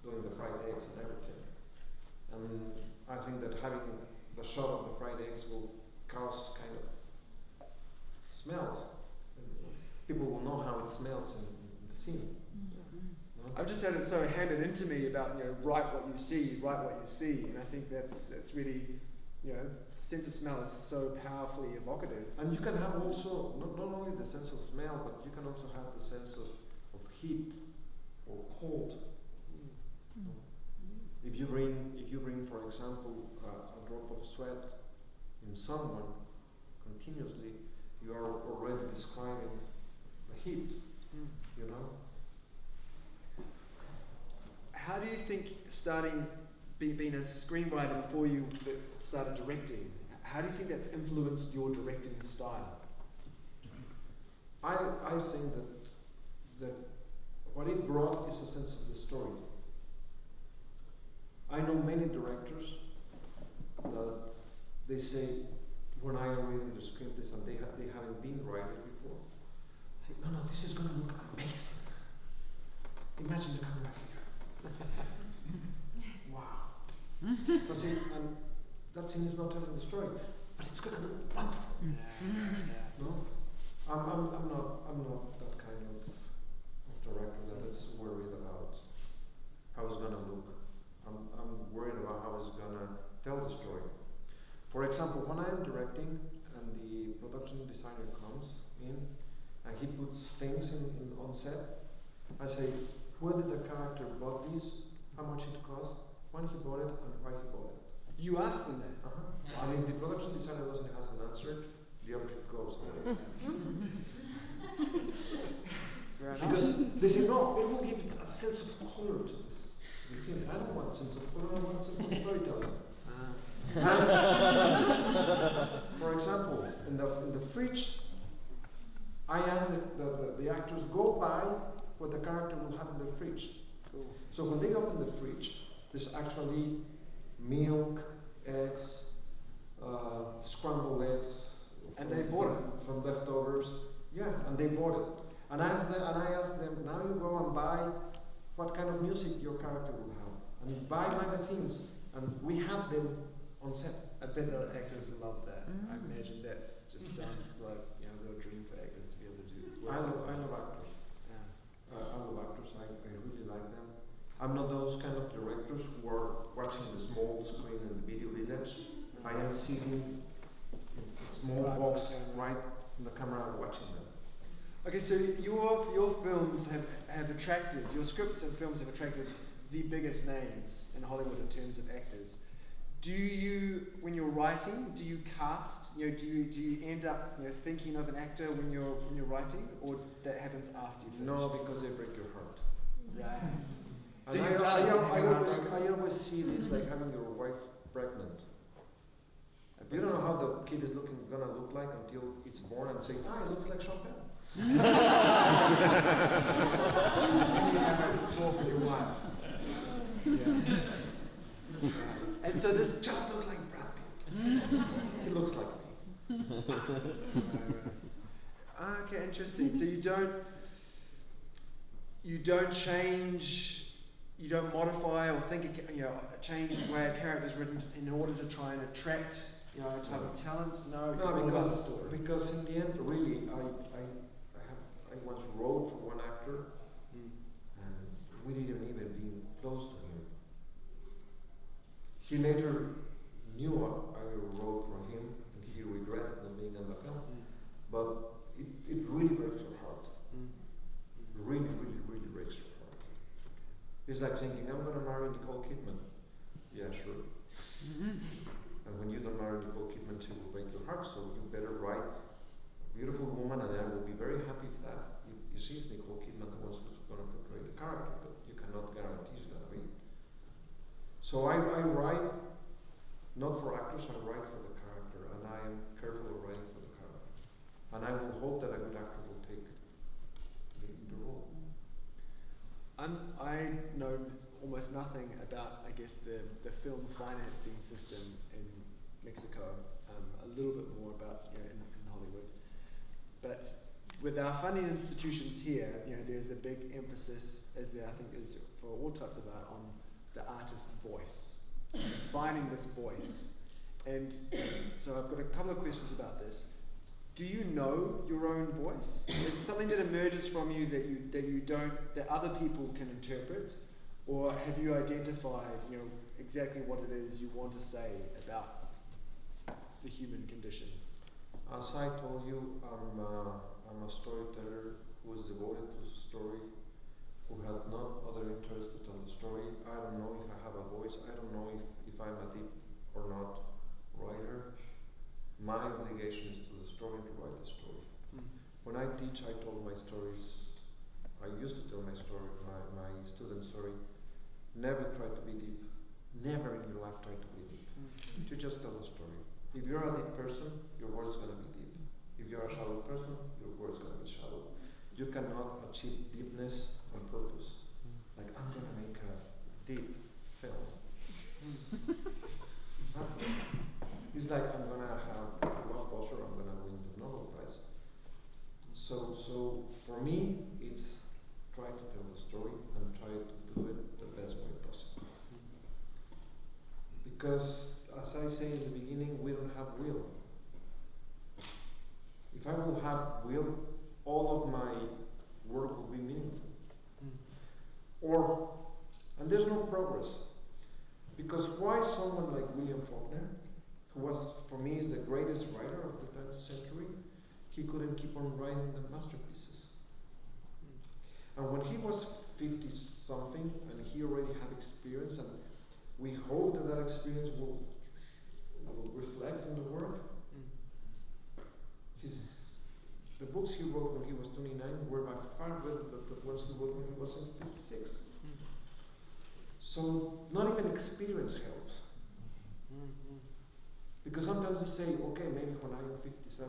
doing the fried eggs and everything. And I think that having the shot of the fried eggs will cause kind of smells. People will know how it smells in the scene. No? I've just had it so hammered into me about, write what you see, and I think that's really, the sense of smell is so powerfully evocative. And you can have also not only the sense of smell, but you can also have the sense of heat or cold. If you bring, for example, a drop of sweat in someone continuously, you are already describing the heat. How do you think being a screenwriter before you started directing, how do you think that's influenced your directing style? I think that what it brought is a sense of the story. I know many directors that they say, when I am reading the script and they haven't been writers before, say, no, this is going to look amazing. Imagine the camera here. Wow. But see, and that scene is not telling the story, but it's going to look wonderful. No, I'm not that kind of director that is worried about how it's going to look. I'm worried about how it's going to tell the story. For example, when I am directing and the production designer comes in and he puts things on set, I say, where did the character bought this, how much it cost, when he bought it, and why he bought it. You ask them that? And if the production designer doesn't have an answer, the object goes away. Because they say, no, it will give a sense of color to this scene. I don't want a sense of color, I want a sense of storytelling. For example, in the fridge, I ask the actors go buy what the character will have in the fridge. Cool. So when they open the fridge, there's actually milk, eggs, scrambled eggs, and they bought it from leftovers. Yeah, and they bought it. And I asked them, now you go and buy what kind of music your character will have, and buy magazines, and we have them on set. I bet the actors love that. I imagine that's just sounds like a real dream for actors to be able to do. I love actors. Yeah. I love actors. I really like them. I'm not those kind of directors who are watching the small screen in the video village. I am sitting in a small box right in the camera watching them. Okay, so your films have attracted, your scripts and films have attracted the biggest names in Hollywood in terms of actors. Do you, when you're writing, do you cast? Do you end up thinking of an actor when you're writing, or that happens after you finish? No, because they break your heart. Right. And So I always see this like having your wife pregnant. You don't know how the kid is gonna look like until it's born and say, it looks like Chopin. And you have a talk with your wife. Yeah. And so this just looks like Brad Pitt. He looks like me. Okay, interesting. So you don't change, you don't modify or change the way a character is written in order to try and attract a type of talent. No, because in the end, really, I once wrote for one actor, and we didn't even be close to him. He later knew I wrote for him, and he regretted not being in the film. But it really breaks your heart. Really, really, really breaks your heart. It's like thinking, I'm going to marry Nicole Kidman. Yeah, sure. And when you don't marry Nicole Kidman, she will break your heart, so you better write a beautiful woman, and I will be very happy with that. If she's Nicole Kidman, the one who's going to portray the character, but you cannot guarantee she's going to be. So I write, not for actors, I write for the character, and I am careful of writing for the character. And I will hope that a good actor will take I know almost nothing about, I guess, the film financing system in Mexico. A little bit more about, you know, in Hollywood. But with our funding institutions here, you know, there's a big emphasis, as there I think is for all types of art, on the artist's voice, finding this voice. And so I've got a couple of questions about this. Do you know your own voice? Is it something that emerges from you that other people can interpret, or have you identified, you know, exactly what it is you want to say about the human condition? As I told you, I'm a storyteller who is devoted to the story, who has not other interested in the story. I don't know if I have a voice. I don't know if I'm a deep or not writer. My obligation is to the story, to write the story. When I teach, I told my stories. I used to tell my story, my students' story. Never try to be deep. Never in your life try to be deep. You just tell the story. If you're a deep person, your word is going to be deep. If you're a shallow person, your word is going to be shallow. You cannot achieve deepness on purpose. Like, I'm going to make a deep film. It's like, I'm going to have a blockbuster, I'm going to win the Nobel Prize. So for me, it's try to tell the story and try to do it the best way possible. Because, as I say in the beginning, we don't have will. If I will have will, all of my work will be meaningful. And there's no progress. Because why someone like William Faulkner, who was, for me, is the greatest writer of the 20th century, he couldn't keep on writing the masterpieces. And when he was 50-something, and he already had experience, and we hope that that experience will reflect in the work. The books he wrote when he was 29 were by far better than the ones he wrote when he was 56. So not even experience helps. Because sometimes you say, okay, maybe when I am 57,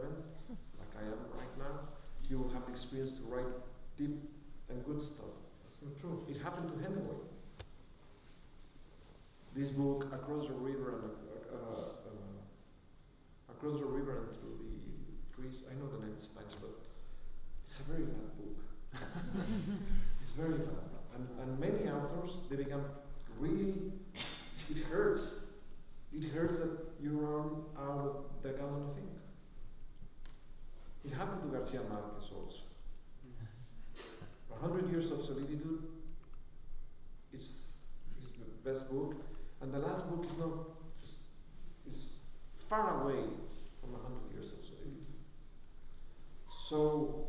like I am right now, you will have the experience to write deep and good stuff. That's not true. It happened to Hemingway. This book, Across the River and Across the River and Through the Trees, I know the name in Spanish, but it's a very bad book. It's very bad. And many authors, they become really, it hurts. It hurts that you run out of the gallon of ink. It happened to Garcia Marquez also. 100 Years of Solitude is the best book, and the last book is far away from 100 Years of Solitude. So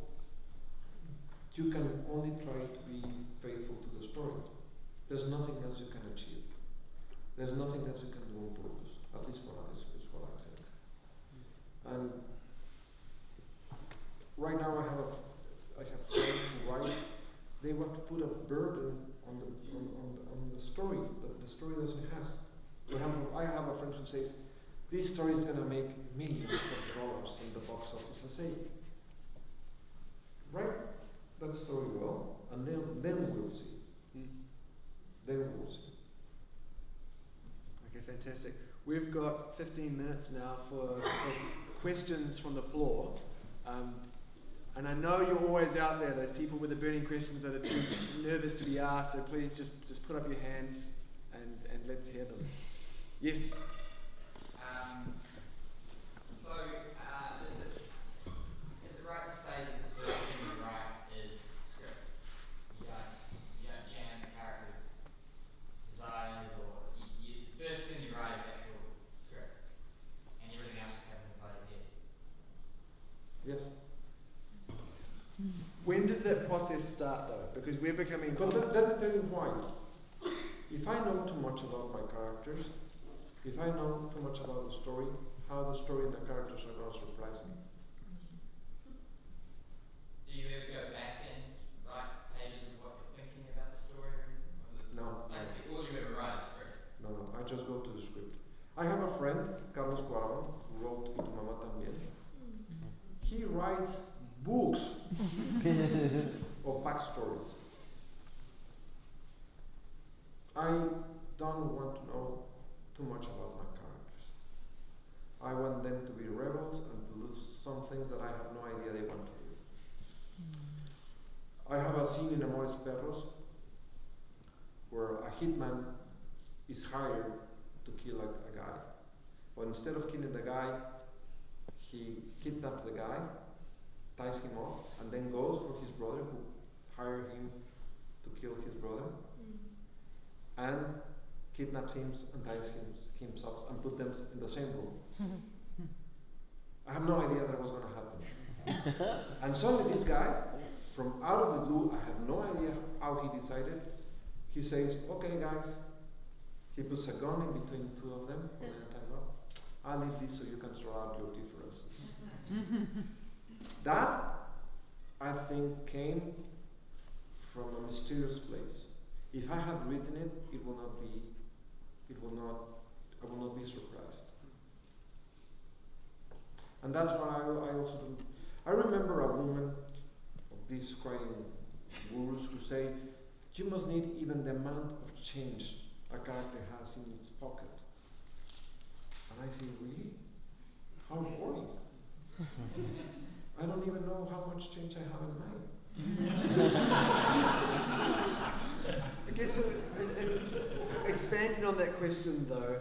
you can only try to be faithful to the story. There's nothing else you can achieve. There's nothing else you can do on purpose. At least what I think. And right now I have friends who write. They want to put a burden on the story that the story doesn't have. For example, I have a friend who says, this story is going to make millions of dollars in the box office. I say, write that story well, and then we'll see. Then we'll see. Okay, fantastic. We've got 15 minutes now for questions from the floor. And I know you're always out there, those people with the burning questions that are too nervous to be asked, so please just put up your hands and let's hear them. Yes? Is it right to say that the first thing you write is script? You don't jam the characters' desires, or the first thing you write is actual script, and everything else just happens inside your head? Yes. When does that process start though? Because we're becoming... But let me tell you why. If I know too much about my characters, if I know too much about the story, how the story and the characters are going to surprise me. Do you ever go back and write pages of what you're thinking about the story? No. Basically, all you ever write is script. No, I just go to the script. I have a friend, Carlos Cuarón, who wrote Y Tu Mamá También. He writes books of backstories. I don't want to know too much about my characters. I want them to be rebels and to do some things that I have no idea they want to do. I have a scene in AMORES PERROS where a hitman is hired to kill a guy. But instead of killing the guy, he kidnaps the guy, ties him up, and then goes for his brother who hired him to kill his brother, and kidnaps him and ties him up and put them in the same room. I have no idea that was going to happen. And suddenly this guy, from out of the blue, I have no idea how he decided, he says, okay guys, he puts a gun in between two of them, and then I'll leave this so you can sort out your differences. That, I think, came from a mysterious place. If I had written it, I will not be surprised. And that's what I also do. I remember a woman of these crying gurus who say, you must need even the amount of change a character has in its pocket. And I say, really? How boring. I don't even know how much change I have in mine. I guess expanding on that question though,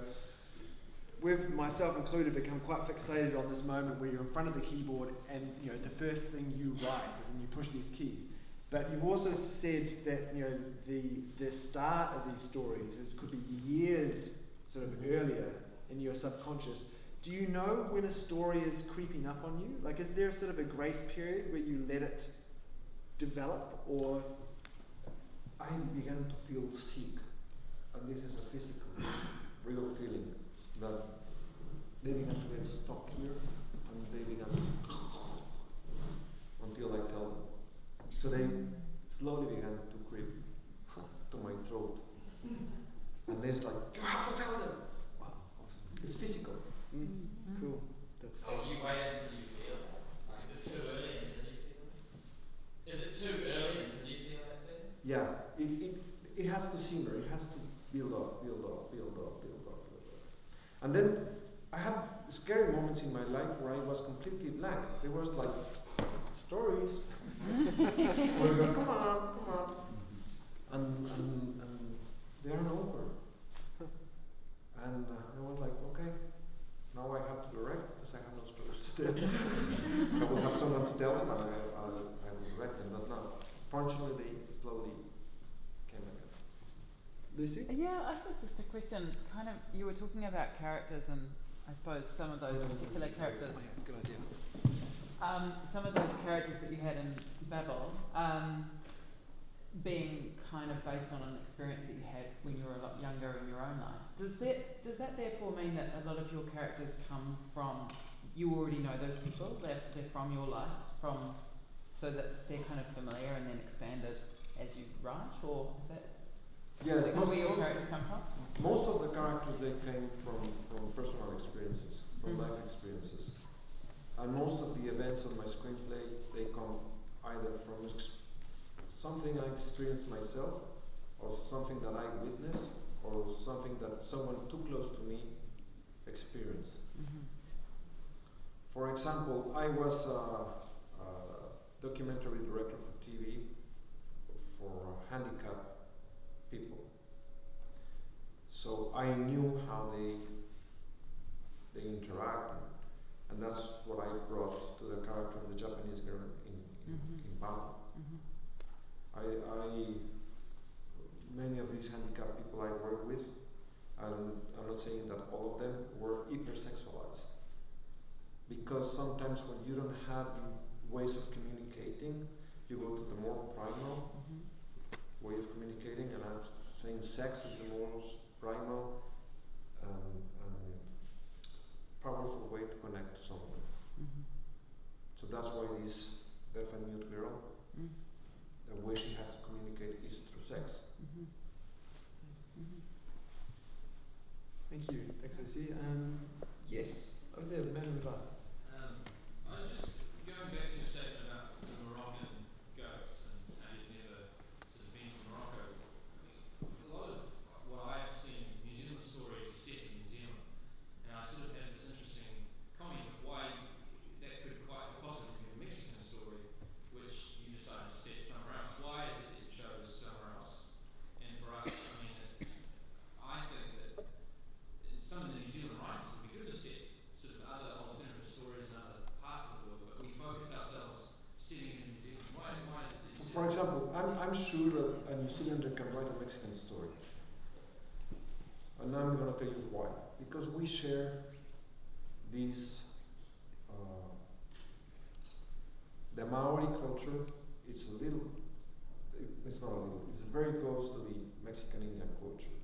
we've, myself included, become quite fixated on this moment where you're in front of the keyboard and the first thing you write is and you push these keys. But you've also said that the start of these stories, it could be years sort of earlier in your subconscious. Do you know when a story is creeping up on you? Like, is there sort of a grace period where you let it develop, or? I began to feel sick, and this is a physical, real feeling, that they began to get stuck here, and they began to, until I tell them. So they slowly began to creep to my throat. And there's like, you have to tell them! Wow, awesome. It's physical. Cool. That's Oh, you wait until you feel it? Like, is it too early until you feel it? Is it too early until you feel that feeling? Yeah, it has to simmer, it has to build up, build up, build up, build up, build up. And then I had scary moments in my life where I was completely blank. There was like, stories. Where you go, come on. And they are over. And I was like, okay, now I have to direct because I have no stories to tell. I will have someone to tell them and I will direct them, but no. Fortunately, they slowly came again. Lucy? Yeah, I had just a question. Kind of, you were talking about characters, and I suppose some of those particular characters. Oh, yeah, good idea. Some of those characters that you had in BABEL, being kind of based on an experience that you had when you were a lot younger in your own life. Does that therefore mean that a lot of your characters come from, you already know those people, they're from your life, so that they're kind of familiar and then expanded as you write, or is that? Yes, Is that where your characters come from? most of the characters, they came from personal experiences, from life experiences. And most of the events of my screenplay, they come either from something I experienced myself, or something that I witnessed, or something that someone too close to me experienced. For example, I was a documentary director for TV for handicapped people. So I knew how they interact, and that's what I brought to the character of the Japanese girl in BABEL. Many of these handicapped people I work with, and I'm not saying that all of them were hypersexualized, because sometimes when you don't have ways of communicating, you go to the more primal way of communicating, and I'm saying sex is the most primal and powerful way to connect to someone. So that's why this deaf and mute girl, the way she has to communicate is through sex. Thank you. Thanks, Lucy. Yes, over there, the man in the glasses. I was just going back to your statement about the Moroccan goats and how you've never sort of been to Morocco. A lot of what sure that a New Zealander can write a Mexican story. And now I'm going to tell you why. Because we share this, the Maori culture. It's a little, it's not a little, it's very close to the Mexican Indian culture.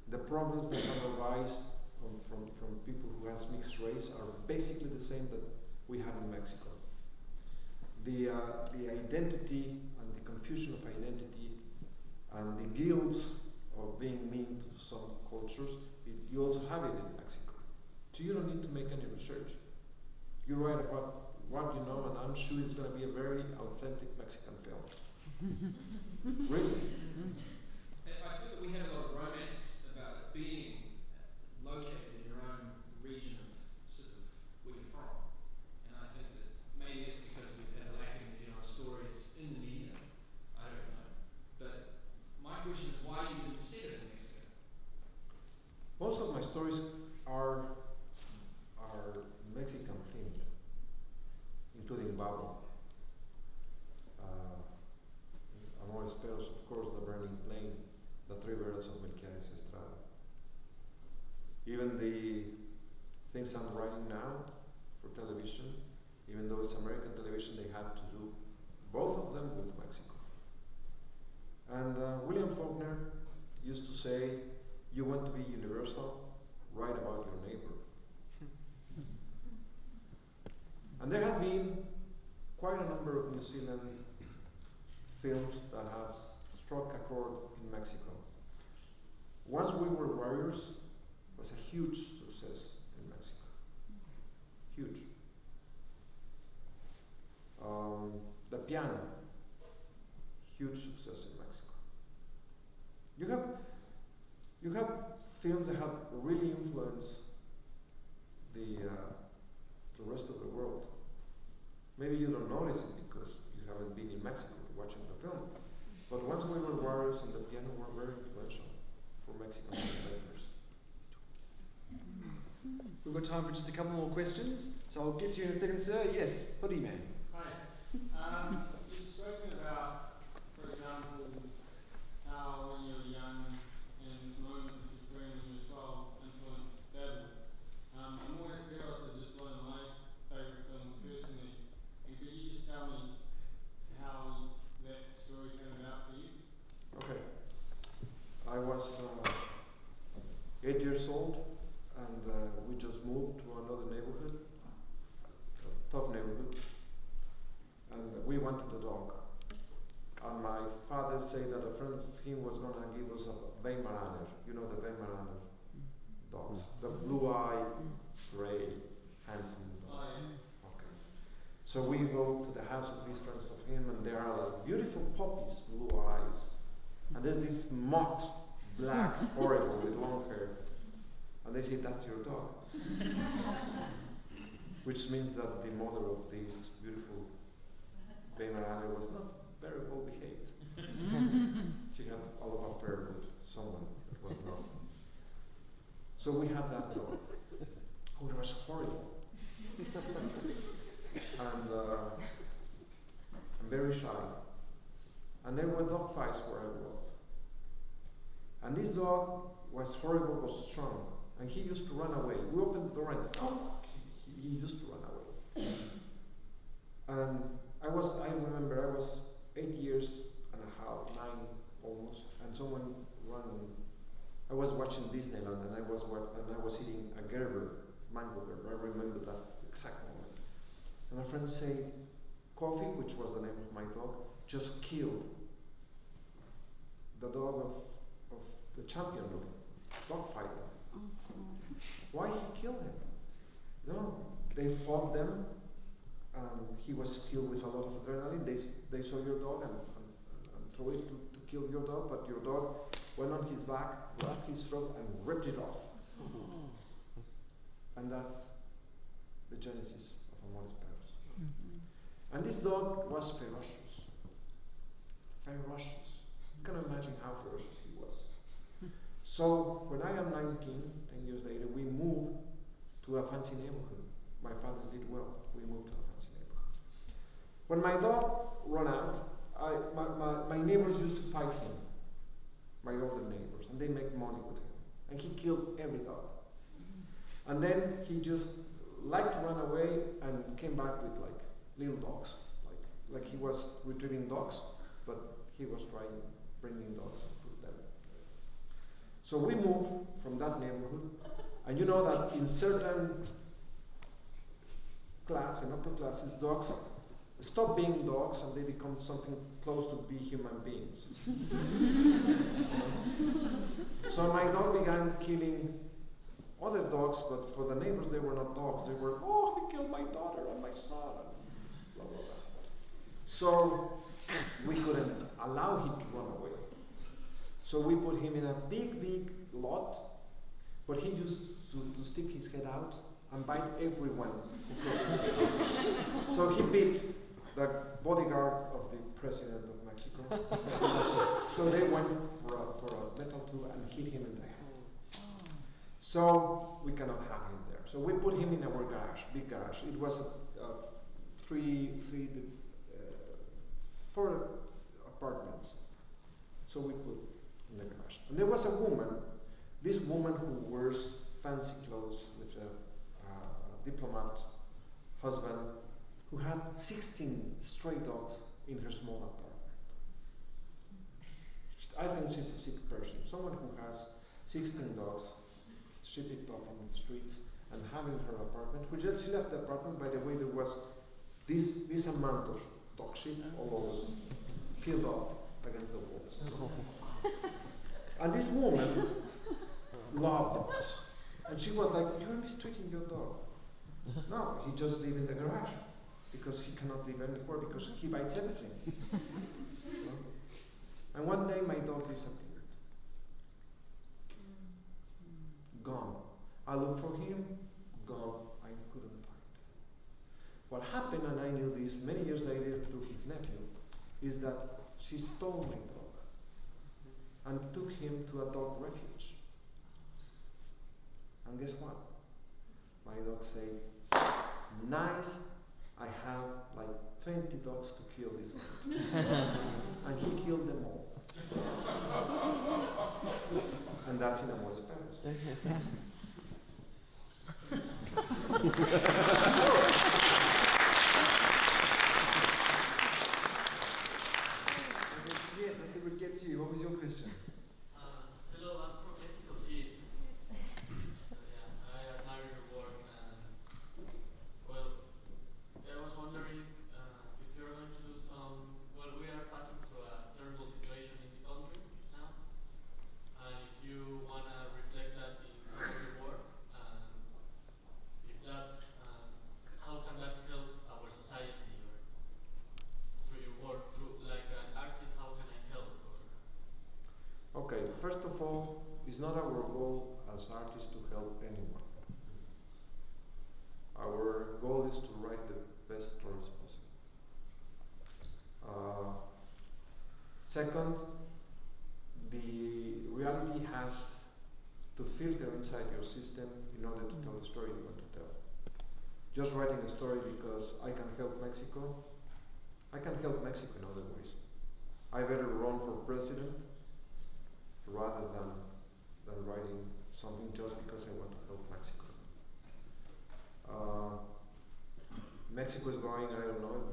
The problems that have arisen from people who have mixed race are basically the same that we have in Mexico. The identity and the confusion of identity and the guilt of being mean to some cultures, you also have it in Mexico. So you don't need to make any research. You write about what you know, and I'm sure it's going to be a very authentic Mexican film. Really? I feel that we have a lot of romance about it being located in your own region of sort of where you're from. And I think that maybe it's because we've had a lack of New Zealand stories in the media. I don't know. But my question is why you didn't set it in Mexico? Most of my stories are Mexican themed, including BABEL. AMORES PERROS, of course, The Burning Plane, The Three Birds of MELQUIADES, ESTRADA. Even the things I'm writing now for television, even though it's American television, they had to do both of them with Mexico. And William Faulkner used to say, you want to be universal, write about your neighbor. And there have been quite a number of New Zealand films that have struck a chord in Mexico. Once We Were Warriors was a huge success in Mexico. Huge. The Piano, huge success in Mexico. You have films that have really influenced the rest of the world. Maybe you don't notice it because you haven't been in Mexico watching the film. But Once We Were Warriors and The Piano were very influential for Mexican filmmakers. We've got time for just a couple more questions, so I'll get to you in a second, sir. Yes, hoodie man. Hi. You've spoken about, for example, how when you were young and this moment with your friend when you were 12 influenced BABEL. AMORES PERROS is just one of my favourite films personally. And could you just tell me how that story came about for you? Okay. I was 8 years old, and we just moved to another neighborhood, a tough neighborhood, and we wanted a dog. And my father said that a friend of him was going to give us a Weimaraner. You know the Weimaraner dogs, the blue-eyed, gray, handsome dogs. Okay. So we go to the house of these friends of him, and there are like beautiful puppies, blue eyes, and there's this mutt, black, horrible, with long hair. And they say, that's your dog. Which means that the mother of this beautiful Weimaraner was not very well behaved. She had a lot of affair with someone that was not. So we had that dog, who was horrible. And very shy. And there were dog fights where I grew up. And this dog was horrible but strong. And he used to run away. We opened the door and he used to run away. And I remember I was 8 years and a half, 9 almost, and someone ran. I was watching Disneyland and I was eating a Gerber, mango Gerber. I remember that exact moment. And a friend said, Coffee, which was the name of my dog, just killed the dog of the champion of dog fighting. Why he killed him? No, they fought them, and he was still with a lot of adrenaline. They saw your dog and threw it to kill your dog, but your dog went on his back, grabbed his throat, and ripped it off. And that's the genesis of AMORES PERROS. And this dog was ferocious. Ferocious. You can imagine how ferocious he was. So when I am 19, 10 years later, we moved to a fancy neighborhood. My fathers did well. We moved to a fancy neighborhood. When my dog ran out, my neighbors used to fight him, my older neighbors, and they make money with him. And he killed every dog. And then he just liked to run away and came back with like little dogs, like he was retrieving dogs, but he was trying bringing dogs and put them. So we moved from that neighborhood, and you know that in certain class, in upper classes, dogs stop being dogs and they become something close to be human beings. So my dog began killing other dogs, but for the neighbors they were not dogs. They were, oh, he killed my daughter and my son, and blah, blah, blah. So we couldn't allow him to run away. So we put him in a big, big lot, but he used to stick his head out and bite everyone who crosses the road. So he bit the bodyguard of the president of Mexico. So they went for a metal tool and hit him in the head. So we cannot have him there. So we put him in our garage, big garage. It was four apartments. So we put in the garage. And there was a woman, this woman who wears fancy clothes with a diplomat husband, who had 16 stray dogs in her small apartment. I think she's a sick person. Someone who has 16 dogs she picked up on the streets and having her apartment, which she left the apartment, by the way, there was this amount of dog shit all over, peeled up against the walls. And this woman loved dogs. And she was like, you're mistreating your dog. No, he just lives in the garage because he cannot live anywhere because he bites everything. You know? And one day my dog disappeared. Gone. I looked for him, gone. I couldn't find him. What happened, and I knew this many years later through his nephew, is that she stole my dog and took him to a dog refuge. And guess what? My dog said, nice, I have like 20 dogs to kill this night. And he killed them all. And that's in AMORES PERROS. Yes, I said we'd get to you. What was your question? Hello, I'm from Mexico City. So yeah, I admire your work, and well, I was wondering if you're going to do some. Well, we are passing through a terrible situation in the country now, and if you wanna reflect that in some of your work, and if that, how can that help our society, or through your work, through like an artist, how can I help? Or Okay, first of all, it's not our goal as artists to help anyone. Our goal is to write the best stories possible. Second, the reality has to filter inside your system in order to tell the story you want to tell. Just writing a story because I can help Mexico, I can help Mexico in other ways. I better run for president rather than writing something just because I want to help Mexico. Mexico is going, I don't know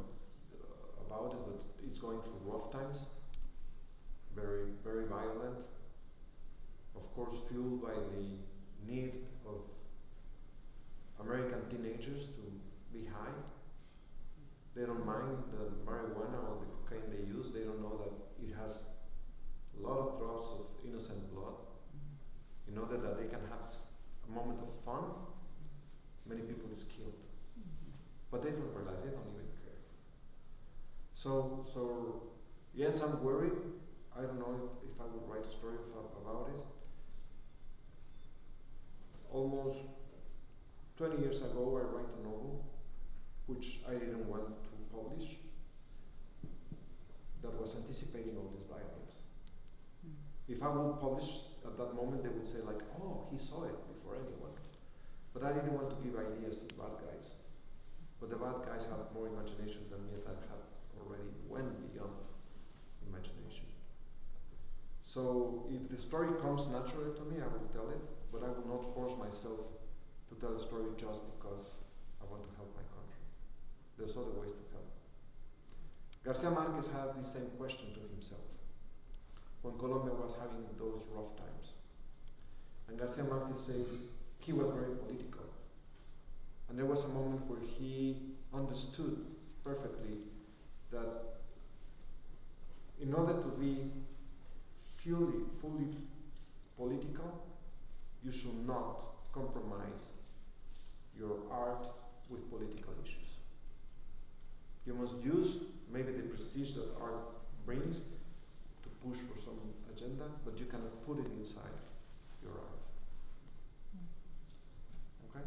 about it, but it's going through rough times, very, very violent, of course fueled by the need of American teenagers to be high. They don't mind the marijuana or the cocaine they use, they don't know that it has a lot of drops of innocent blood. In order that they can have a moment of fun, many people is killed. But they don't realize, they don't even care. So yes, I'm worried. I don't know if I would write a story about it. Almost 20 years ago, I wrote a novel, which I didn't want to publish, that was anticipating all this violence. If I would publish at that moment, they would say like, oh, he saw it before anyone. But I didn't want to give ideas to bad guys. But the bad guys have more imagination than me that have already went beyond imagination. So if the story comes naturally to me, I will tell it, but I will not force myself to tell a story just because I want to help my country. There's other ways to help. Garcia Marquez has the same question to himself when Colombia was having those rough times. And Garcia Marquez says he was very political. And there was a moment where he understood perfectly that in order to be fully political, you should not compromise your art with political issues. You must use maybe the prestige that art brings to push for some agenda, but you cannot put it inside your art. Okay?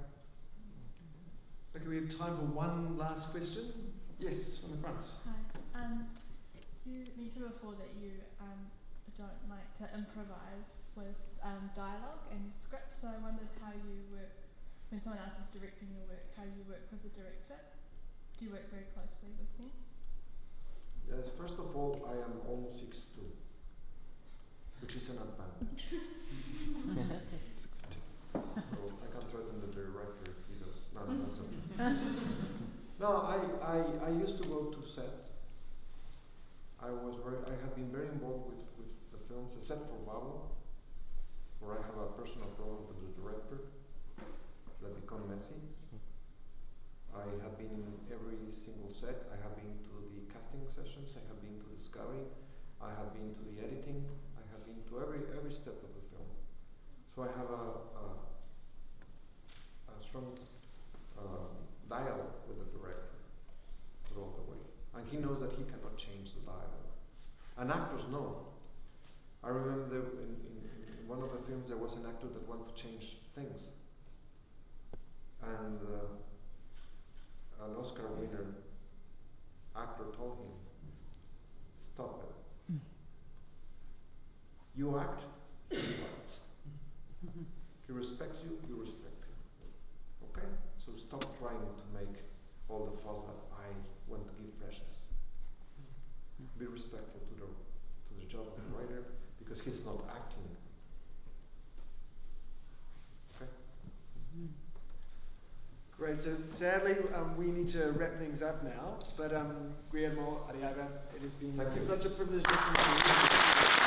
Okay, we have time for one last question. Yes, from the front. Hi. You mentioned before that you don't like to improvise with dialogue and script, so I wondered how you work when someone else is directing your work, how you work with the director. Do you work very closely with them? Yes, first of all, I am almost 6'2", which is an advantage. 6'2". So I can threaten the director if he does. No, that's okay. No, I used to go to set. I have been very involved with the films, except for BABEL, where I have a personal problem with the director that become messy. I have been in every single set. I have been to the casting sessions. I have been to the scouting. I have been to the editing. I have been to every step of the film. So I have a strong dialogue with the director all the way. And he knows that he cannot change the dialogue. And actors know. I remember in one of the films there was an actor that wanted to change things. And an Oscar winner actor told him, stop it. You act, he acts. He respects you, you respect him. Okay? So stop trying to make all the fuss that I want to give freshness. Be respectful to the job of the writer, because he's not acting. Okay? Great, so sadly we need to wrap things up now, but Guillermo Arriaga, it has been Thank you. such a privilege listening to you.